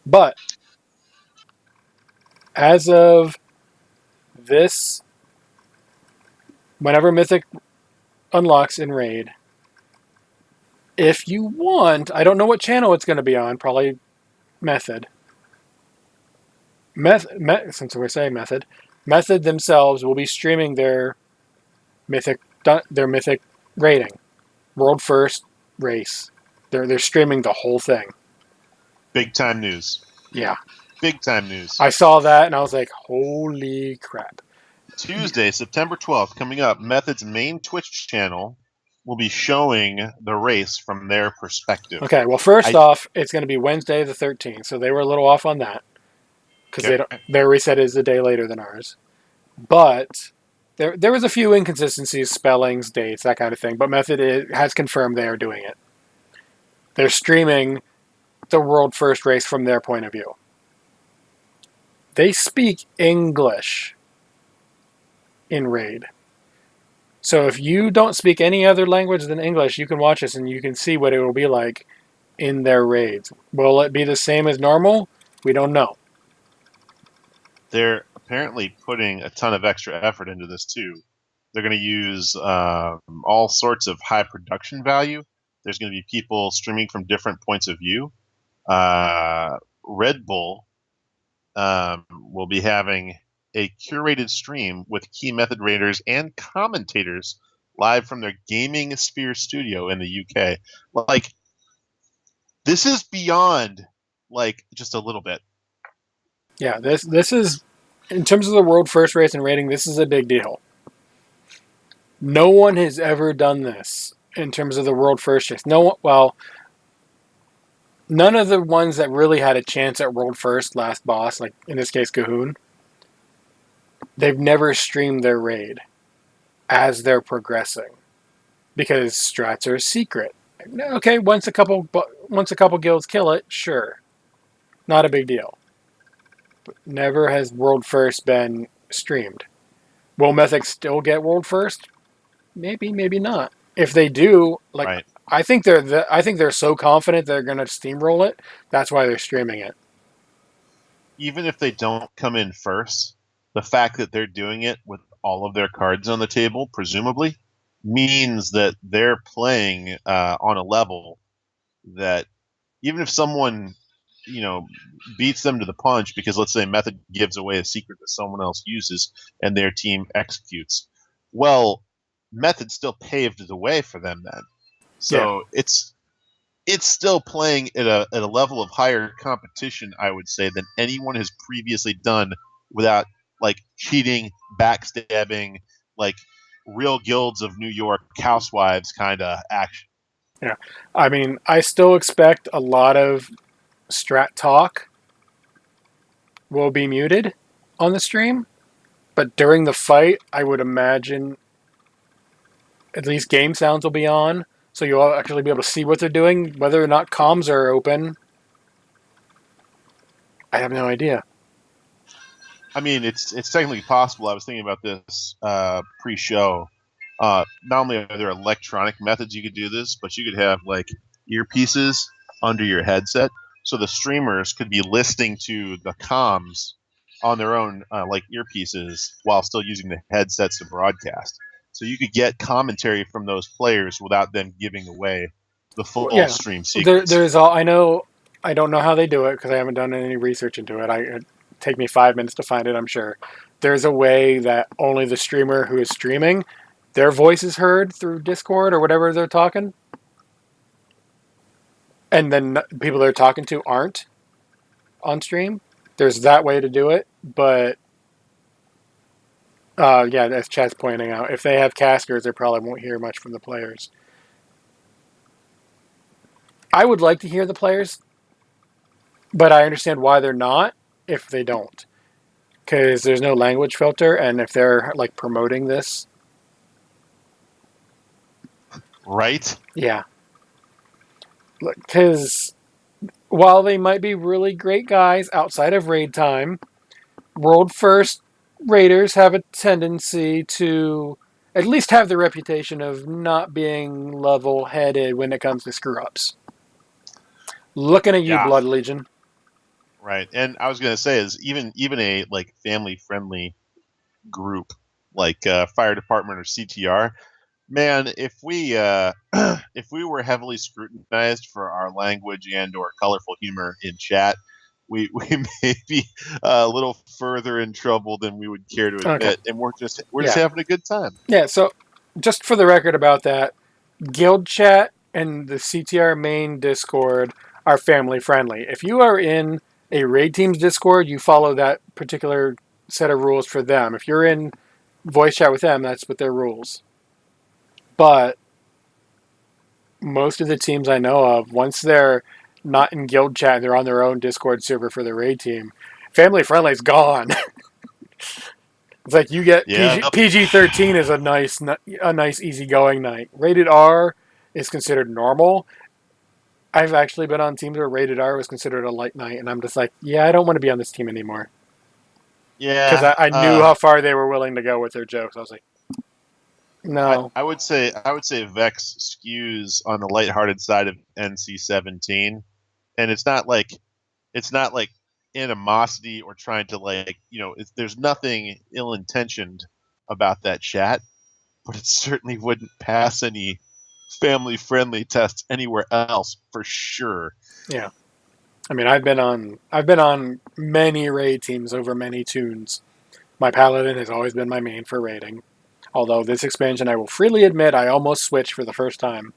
But as of this, whenever Mythic unlocks in Raid, if you want, I don't know what channel it's going to be on, probably Method. Since we're saying Method themselves will be streaming their mythic rating, world first race. They're streaming the whole thing. Big time news. Yeah, big time news. I saw that and I was like, holy crap! Tuesday, September 12th, coming up. Method's main Twitch channel will be showing the race from their perspective. Okay, well, first off, it's going to be Wednesday the 13th, so they were a little off on that because their reset is a day later than ours. But there was a few inconsistencies, spellings, dates, that kind of thing. But Method has confirmed they are doing it. They're streaming the world first race from their point of view. They speak English in Raid. So if you don't speak any other language than English, you can watch this and you can see what it will be like in their raids. Will it be the same as normal? We don't know. They're apparently putting a ton of extra effort into this too. They're going to use all sorts of high production value. There's going to be people streaming from different points of view. Red Bull will be having a curated stream with key Method raiders and commentators live from their Gaming Sphere studio in the UK. Like, this is beyond, like, just a little bit. Yeah, this is, in terms of the world first race and rating, this is a big deal. No one has ever done this in terms of the world first race. None of the ones that really had a chance at world first, last boss, like in this case Cahoon, they've never streamed their raid as they're progressing because strats are secret. Okay, once a couple guilds kill it, sure, not a big deal. But never has world first been streamed. Will Mythic still get world first? Maybe, maybe not. If they do, like, right. I think they're so confident they're going to steamroll it. That's why they're streaming it. Even if they don't come in first, the fact that they're doing it with all of their cards on the table, presumably, means that they're playing on a level that even if someone, beats them to the punch, because let's say Method gives away a secret that someone else uses and their team executes, well, Method still paved the way for them then. So yeah. It's still playing at a level of higher competition, I would say, than anyone has previously done without, like, cheating, backstabbing, like real guilds of New York housewives kind of action. Yeah. I mean, I still expect a lot of strat talk will be muted on the stream, but during the fight, I would imagine at least game sounds will be on, so you'll actually be able to see what they're doing. Whether or not comms are open, I have no idea. I mean, it's technically possible. I was thinking about this pre-show. Not only are there electronic methods you could do this, but you could have, like, earpieces under your headset, so the streamers could be listening to the comms on their own, like, earpieces, while still using the headsets to broadcast. So you could get commentary from those players without them giving away the full stream secrets. I don't know how they do it because I haven't done any research into it. It'd take me 5 minutes to find it, I'm sure. There's a way that only the streamer who is streaming, their voice is heard through Discord or whatever they're talking. And then people they're talking to aren't on stream. There's that way to do it, but Yeah, as Chad's pointing out, if they have casters, they probably won't hear much from the players. I would like to hear the players, but I understand why they're not if they don't. Because there's no language filter, and if they're like promoting this, Right? yeah. Because while they might be really great guys outside of raid time, world first raiders have a tendency to at least have the reputation of not being level headed when it comes to screw ups. Looking at you, Yeah. Blood Legion. Right. And I was gonna say is even a like family friendly group like fire department or CTR, man, if we if we were heavily scrutinized for our language and or colorful humor in chat, we may be a little further in trouble than we would care to Okay. admit, and we're just Yeah. having a good time. Yeah, so just for the record about that, guild chat and the CTR main Discord are family friendly. If you are in a raid team's Discord, you follow that particular set of rules for them. If you're in voice chat with them, that's with their rules. But most of the teams I know of, once they're not in guild chat and they're on their own Discord server for the raid team, family friendly is gone. It's like you get Yeah. PG-13 is a nice easygoing night. Rated R is considered normal. I've actually been on teams where rated R was considered a light night, and I'm just like, yeah, I don't want to be on this team anymore because Yeah. I knew how far they were willing to go with their jokes. I was like, no, I would say Vex skews on the lighthearted side of NC-17, and it's not like animosity or trying to there's nothing ill-intentioned about that chat, but it certainly wouldn't pass any family-friendly tests anywhere else for sure. yeah. I mean, I've been on many raid teams over many tunes. My paladin has always been my main for raiding. Although this expansion, I will freely admit, I almost switched for the first time.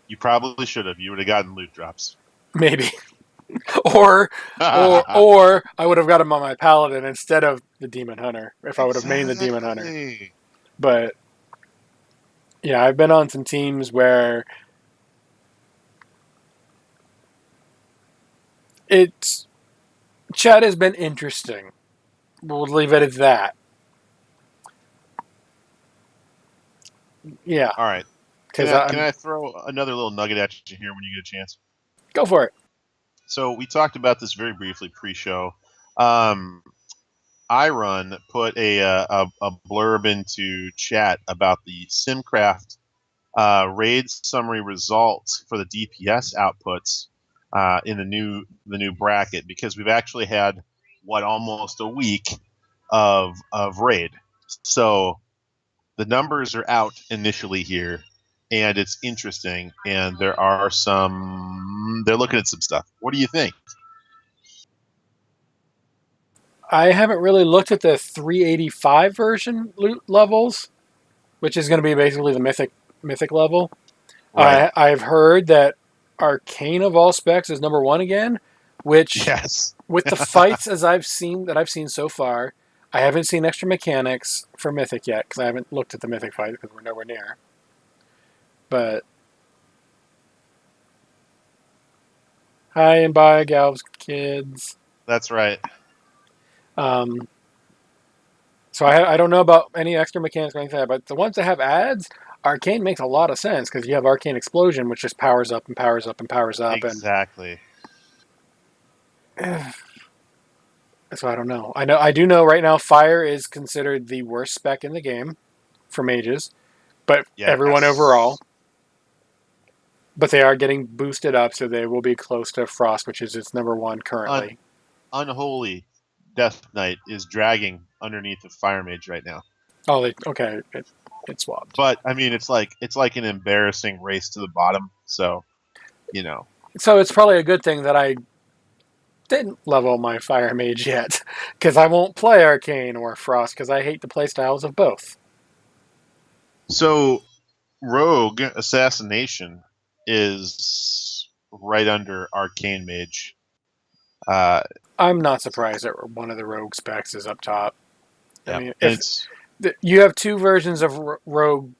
You probably should have. You would have gotten loot drops. Maybe. or or I would have got him on my paladin instead of the demon hunter if I would have mained the demon hunter. Exactly. But yeah, I've been on some teams where it's chat has been interesting. We'll leave it at that. Yeah, All right. Can because I can I'm I throw another little nugget at you here when you get a chance? go for it. So we talked about this very briefly pre-show. Um, iRun put a blurb into chat about the SimCraft raid summary results for the DPS outputs in the new bracket, because we've actually had almost a week of raid. So the numbers are out initially here, and it's interesting. And they're looking at some stuff. What do you think? I haven't really looked at the 385 version loot levels, which is going to be basically the mythic level. Right. I've heard that Arcane of all specs is number one again, which Yes. with the fights as I've seen so far, I haven't seen extra mechanics for Mythic yet because I haven't looked at the Mythic fight because we're nowhere near. But hi and bye, Galv's kids. That's right. Um, so I don't know about any extra mechanics or anything like that, but the ones that have ads, Arcane makes a lot of sense because you have Arcane Explosion, which just powers up and powers up and powers up, Exactly. and so I don't know. I do know right now Fire is considered the worst spec in the game for mages, but everyone overall. Yes. But they are getting boosted up, so they will be close to Frost, which is its number one currently. Unholy Death Knight is dragging underneath the Fire Mage right now. Oh, okay, it swapped. But I mean, it's like an embarrassing race to the bottom. So, you know. So it's probably a good thing that I didn't level my Fire Mage yet, because I won't play Arcane or Frost, because I hate the playstyles of both. So, Rogue Assassination is right under Arcane Mage. I'm not surprised that one of the rogue specs is up top. I Yeah, mean, and if you have two versions of Rogue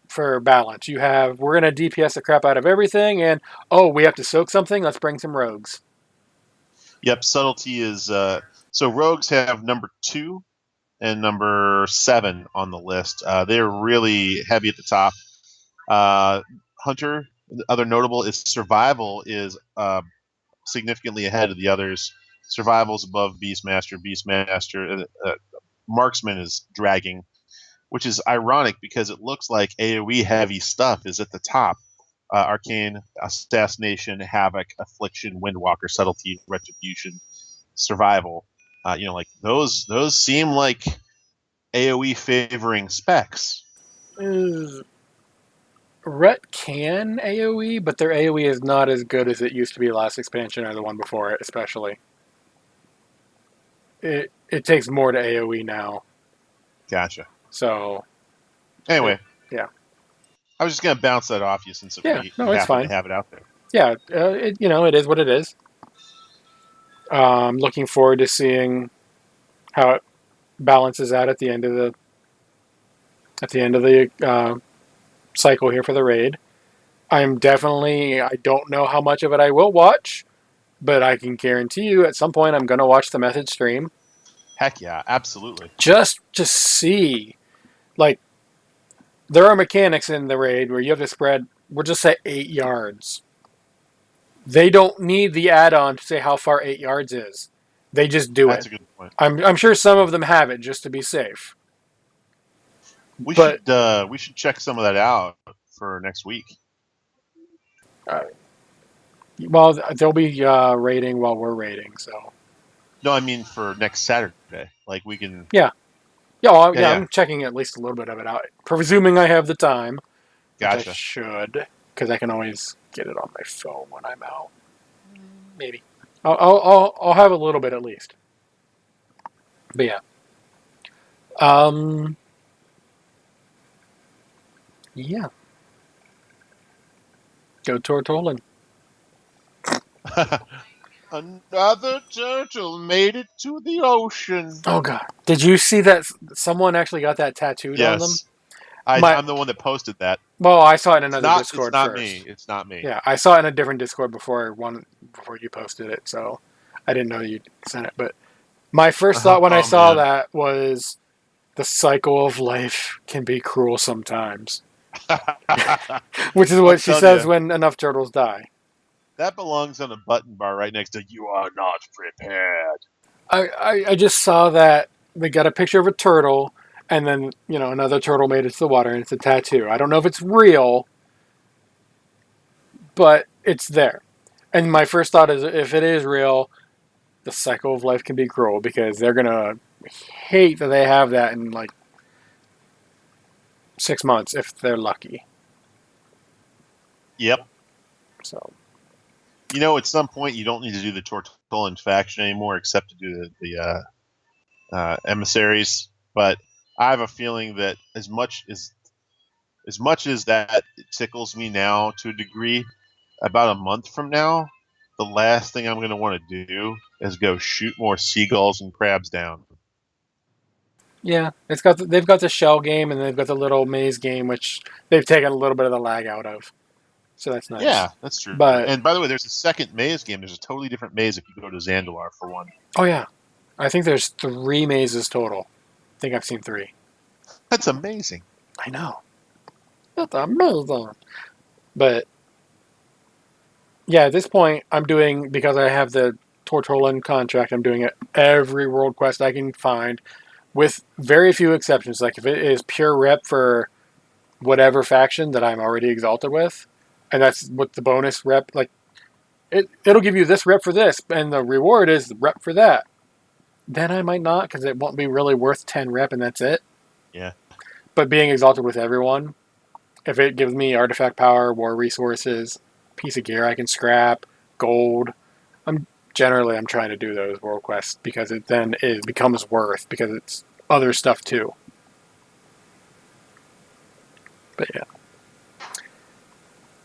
for balance. You have, we're going to DPS the crap out of everything, and, oh, we have to soak something, let's bring some rogues. yep, subtlety is so rogues have number 2 and number 7 on the list. They're really heavy at the top. Hunter, the other notable is survival is significantly ahead of the others. Survival's above Beastmaster. Beastmaster, marksman is dragging, which is ironic because it looks like AoE heavy stuff is at the top. Arcane, Assassination, Havoc, Affliction, Windwalker, Subtlety, Retribution, Survival. Like those seem like AoE favoring specs. Ret can AoE, but their AoE is not as good as it used to be last expansion or the one before it, especially. It takes more to AoE now. Gotcha. So, Anyway, yeah. I was just gonna bounce that off you since we it's happen fine. to have it out there. Yeah, it is what it is. Looking forward to seeing how it balances out at the end of the cycle here for the raid. I don't know how much of it I will watch, but I can guarantee you at some point I'm going to watch the method stream. Heck yeah, absolutely. Just to see, like, there are mechanics in the raid where you have to spread, we'll just say 8 yards. They don't need the add-on to say how far 8 yards is. They just do That's it. a good point. I'm sure some of them have it just to be safe. We should check some of that out for next week. Well, they'll be raiding while we're raiding, so. No, I mean for next Saturday. Like we can. Yeah. Yeah, Yeah. I'm checking at least a little bit of it out. Presuming I have the time. Gotcha. Which I should, because I can always get it on my phone when I'm out. Maybe. I'll have a little bit at least. But yeah. Yeah. Go Tortolan. Another turtle made it to the ocean. Oh god. Did you see that someone actually got that tattooed on them? Yes. I'm the one that posted that. Well, I saw it in another Discord it's not first. me. It's not me. Yeah, I saw it in a different Discord before you posted it, so I didn't know you sent it. But my first thought when I saw that was the cycle of life can be cruel sometimes. Which is what she says when enough turtles die. That belongs on a button bar right next to "You are not prepared." I just saw that they got a picture of a turtle, and then another turtle made it to the water, and it's a tattoo. I don't know if it's real, but it's there. And my first thought is, if it is real, the cycle of life can be cruel because they're gonna hate that they have that in like 6 months if they're lucky. Yep. So. At some point you don't need to do the Tortolan faction anymore, except to do the emissaries. But I have a feeling that as much as that it tickles me now to a degree, about a month from now, the last thing I'm going to want to do is go shoot more seagulls and crabs down. Yeah, they've got the shell game and they've got the little maze game, which they've taken a little bit of the lag out of. So that's nice. Yeah, that's true. And by the way, there's a second maze game. There's a totally different maze if you go to Zandalar for one. Oh yeah, I think there's 3 mazes total. I think I've seen 3. That's amazing. I know. That's amazing. But yeah, at this point, I'm doing, because I have the Tortolan contract, I'm doing it every world quest I can find, with very few exceptions. Like if it is pure rep for whatever faction that I'm already exalted with, and that's what the bonus rep, like it'll give you this rep for this, and the reward is the rep for that. Then I might not, because it won't be really worth 10 rep, and that's it. Yeah. But being exalted with everyone, if it gives me artifact power, war resources, piece of gear I can scrap, gold, I'm trying to do those world quests because it then becomes worth, because it's other stuff too. But yeah.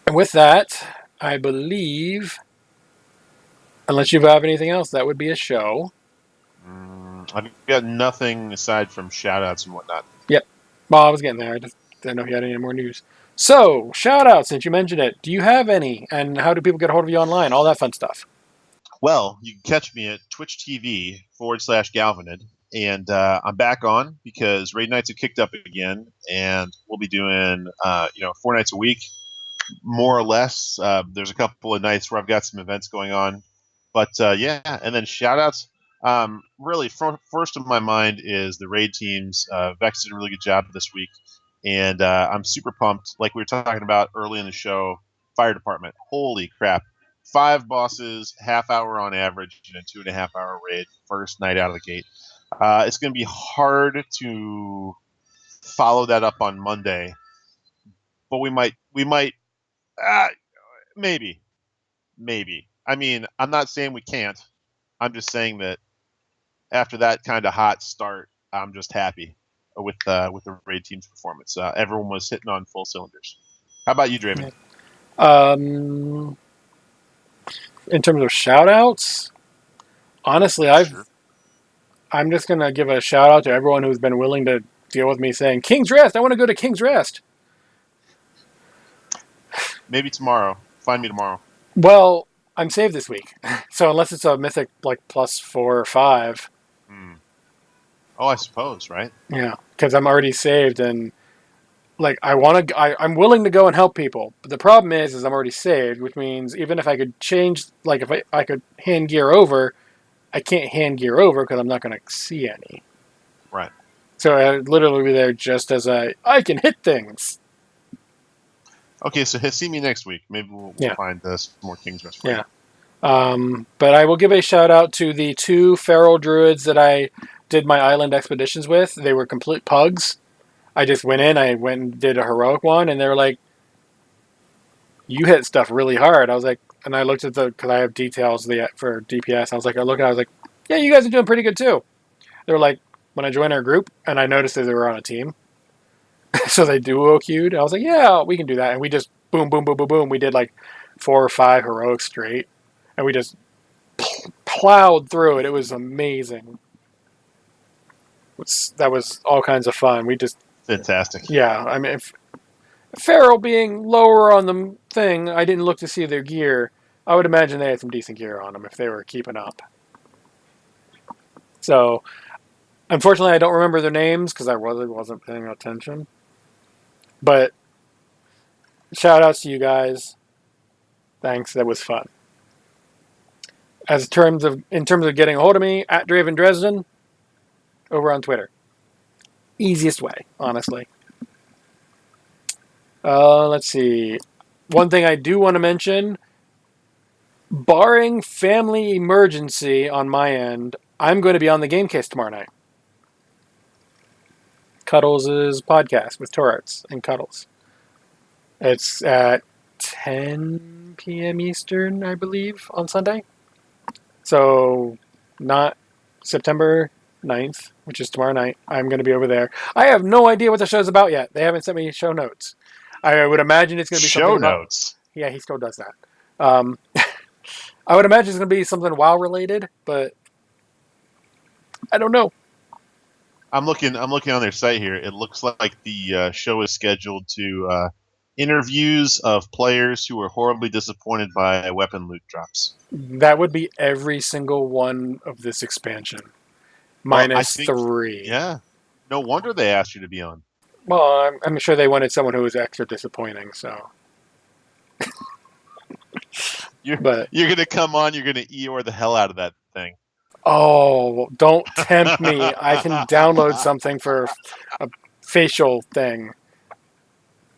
And with that, I believe, unless you have anything else, that would be a show. I've got nothing aside from shout-outs and whatnot. Yep. Well, I was getting there. I just didn't know if you had any more news. So, shout out, since you mentioned it. Do you have any? And how do people get a hold of you online? All that fun stuff. Well, you can catch me at Twitch TV/Galvanid. And I'm back on because raid nights have kicked up again, and we'll be doing 4 nights a week, more or less. There's a couple of nights where I've got some events going on, but yeah. And then shout outs. Really, first of my mind is the raid teams. Vex did a really good job this week, and I'm super pumped. Like we were talking about early in the show, fire department. Holy crap! 5 bosses, half hour on average, in a 2.5 hour raid. First night out of the gate. It's going to be hard to follow that up on Monday, but we might, maybe. I mean, I'm not saying we can't. I'm just saying that after that kind of hot start, I'm just happy with the raid team's performance. Everyone was hitting on full cylinders. How about you, Draven? In terms of shout outs, honestly, I'm just going to give a shout out to everyone who's been willing to deal with me saying, King's Rest, I want to go to King's Rest. Maybe tomorrow. Find me tomorrow. Well, I'm saved this week. So unless it's a mythic like +4 or 5. Oh, I suppose, right? Yeah, because I'm already saved and like I'm willing to go and help people. But the problem is I'm already saved, which means even if I could change, like if I could hand gear over, I can't hand gear over because I'm not going to see any. Right. So I'd literally be there just as I can hit things. Okay, so see me next week. Maybe we'll find some more King's Rest for you. But I will give a shout out to the 2 feral druids that I did my island expeditions with. They were complete pugs. I just went and did a heroic one, and they were like, you hit stuff really hard. I was like, and I looked at because I have details for DPS. I was like, yeah, you guys are doing pretty good too. They were like, when I joined our group, and I noticed that they were on a team. So they duo queued. I was like, yeah, we can do that. And we just boom, boom, boom, boom, boom. We did like 4 or 5 heroics straight. And we just plowed through it. It was amazing. That was all kinds of fun. We just... Fantastic. Yeah, I mean, Feral being lower on the thing, I didn't look to see their gear. I would imagine they had some decent gear on them if they were keeping up. So, unfortunately, I don't remember their names because I really wasn't paying attention. But, shout outs to you guys. Thanks, that was fun. In terms of getting a hold of me, at Draven Dresden, over on Twitter. Easiest way, honestly. Let's see. One thing I do want to mention, barring family emergency on my end, I'm going to be on the Game Case tomorrow night. Cuddles' podcast with Torarts and Cuddles. It's at 10 p.m. Eastern, I believe, on Sunday. So, not September 9th, which is tomorrow night. I'm going to be over there. I have no idea what the show's about yet. They haven't sent me show notes. I would imagine it's going to be show notes. Yeah, he still does that. I would imagine it's going to be something WoW related, but I don't know. I'm looking on their site here. It looks like the show is scheduled to interviews of players who were horribly disappointed by weapon loot drops. That would be every single one of this expansion. Minus 3. Yeah. No wonder they asked you to be on. Well, I'm sure they wanted someone who was extra disappointing, so. You're going to come on, you're going to Eeyore the hell out of that thing. Oh, don't tempt me. I can download something for a facial thing.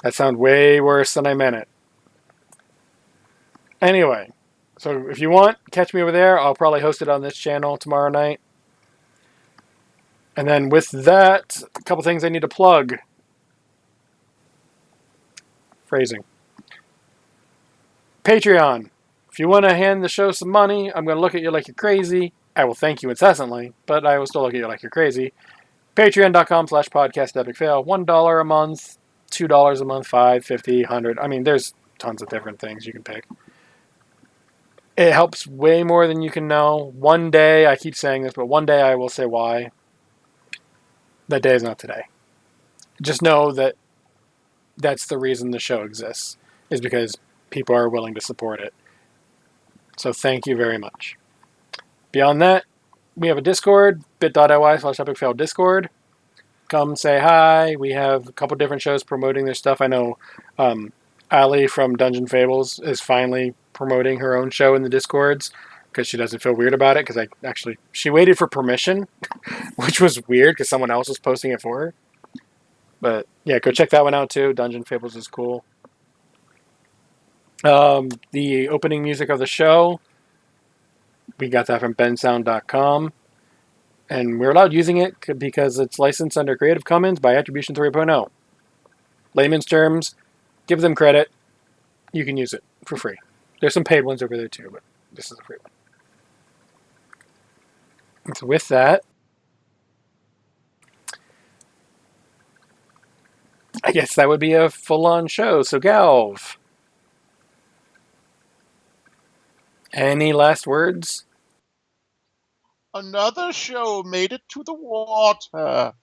That sounds way worse than I meant it. Anyway, so if you want, catch me over there. I'll probably host it on this channel tomorrow night. And then with that, a couple things I need to plug. Phrasing. Patreon. If you want to hand the show some money, I'm going to look at you like you're crazy. I will thank you incessantly, but I will still look at you like you're crazy. Patreon.com/podcastepicfail. $1 a month, $2 a month, $5, $50, $100. I mean, there's tons of different things you can pick. It helps way more than you can know. One day, I keep saying this, but one day I will say why. That day is not today. Just know that that's the reason the show exists, is because people are willing to support it. So thank you very much. Beyond that, we have a Discord, bit.ly/epicfail Discord. Come say hi. We have a couple different shows promoting their stuff. I know Ali from Dungeon Fables is finally promoting her own show in the Discords because she doesn't feel weird about it, because she waited for permission, which was weird because someone else was posting it for her. But yeah, go check that one out too. Dungeon Fables is cool. The opening music of the show, we got that from bensound.com. And we're allowed using it because it's licensed under Creative Commons by Attribution 3.0. Layman's terms, give them credit. You can use it for free. There's some paid ones over there too, but this is a free one. And so with that, I guess that would be a full-on show. So Galv, any last words? Another show made it to the water.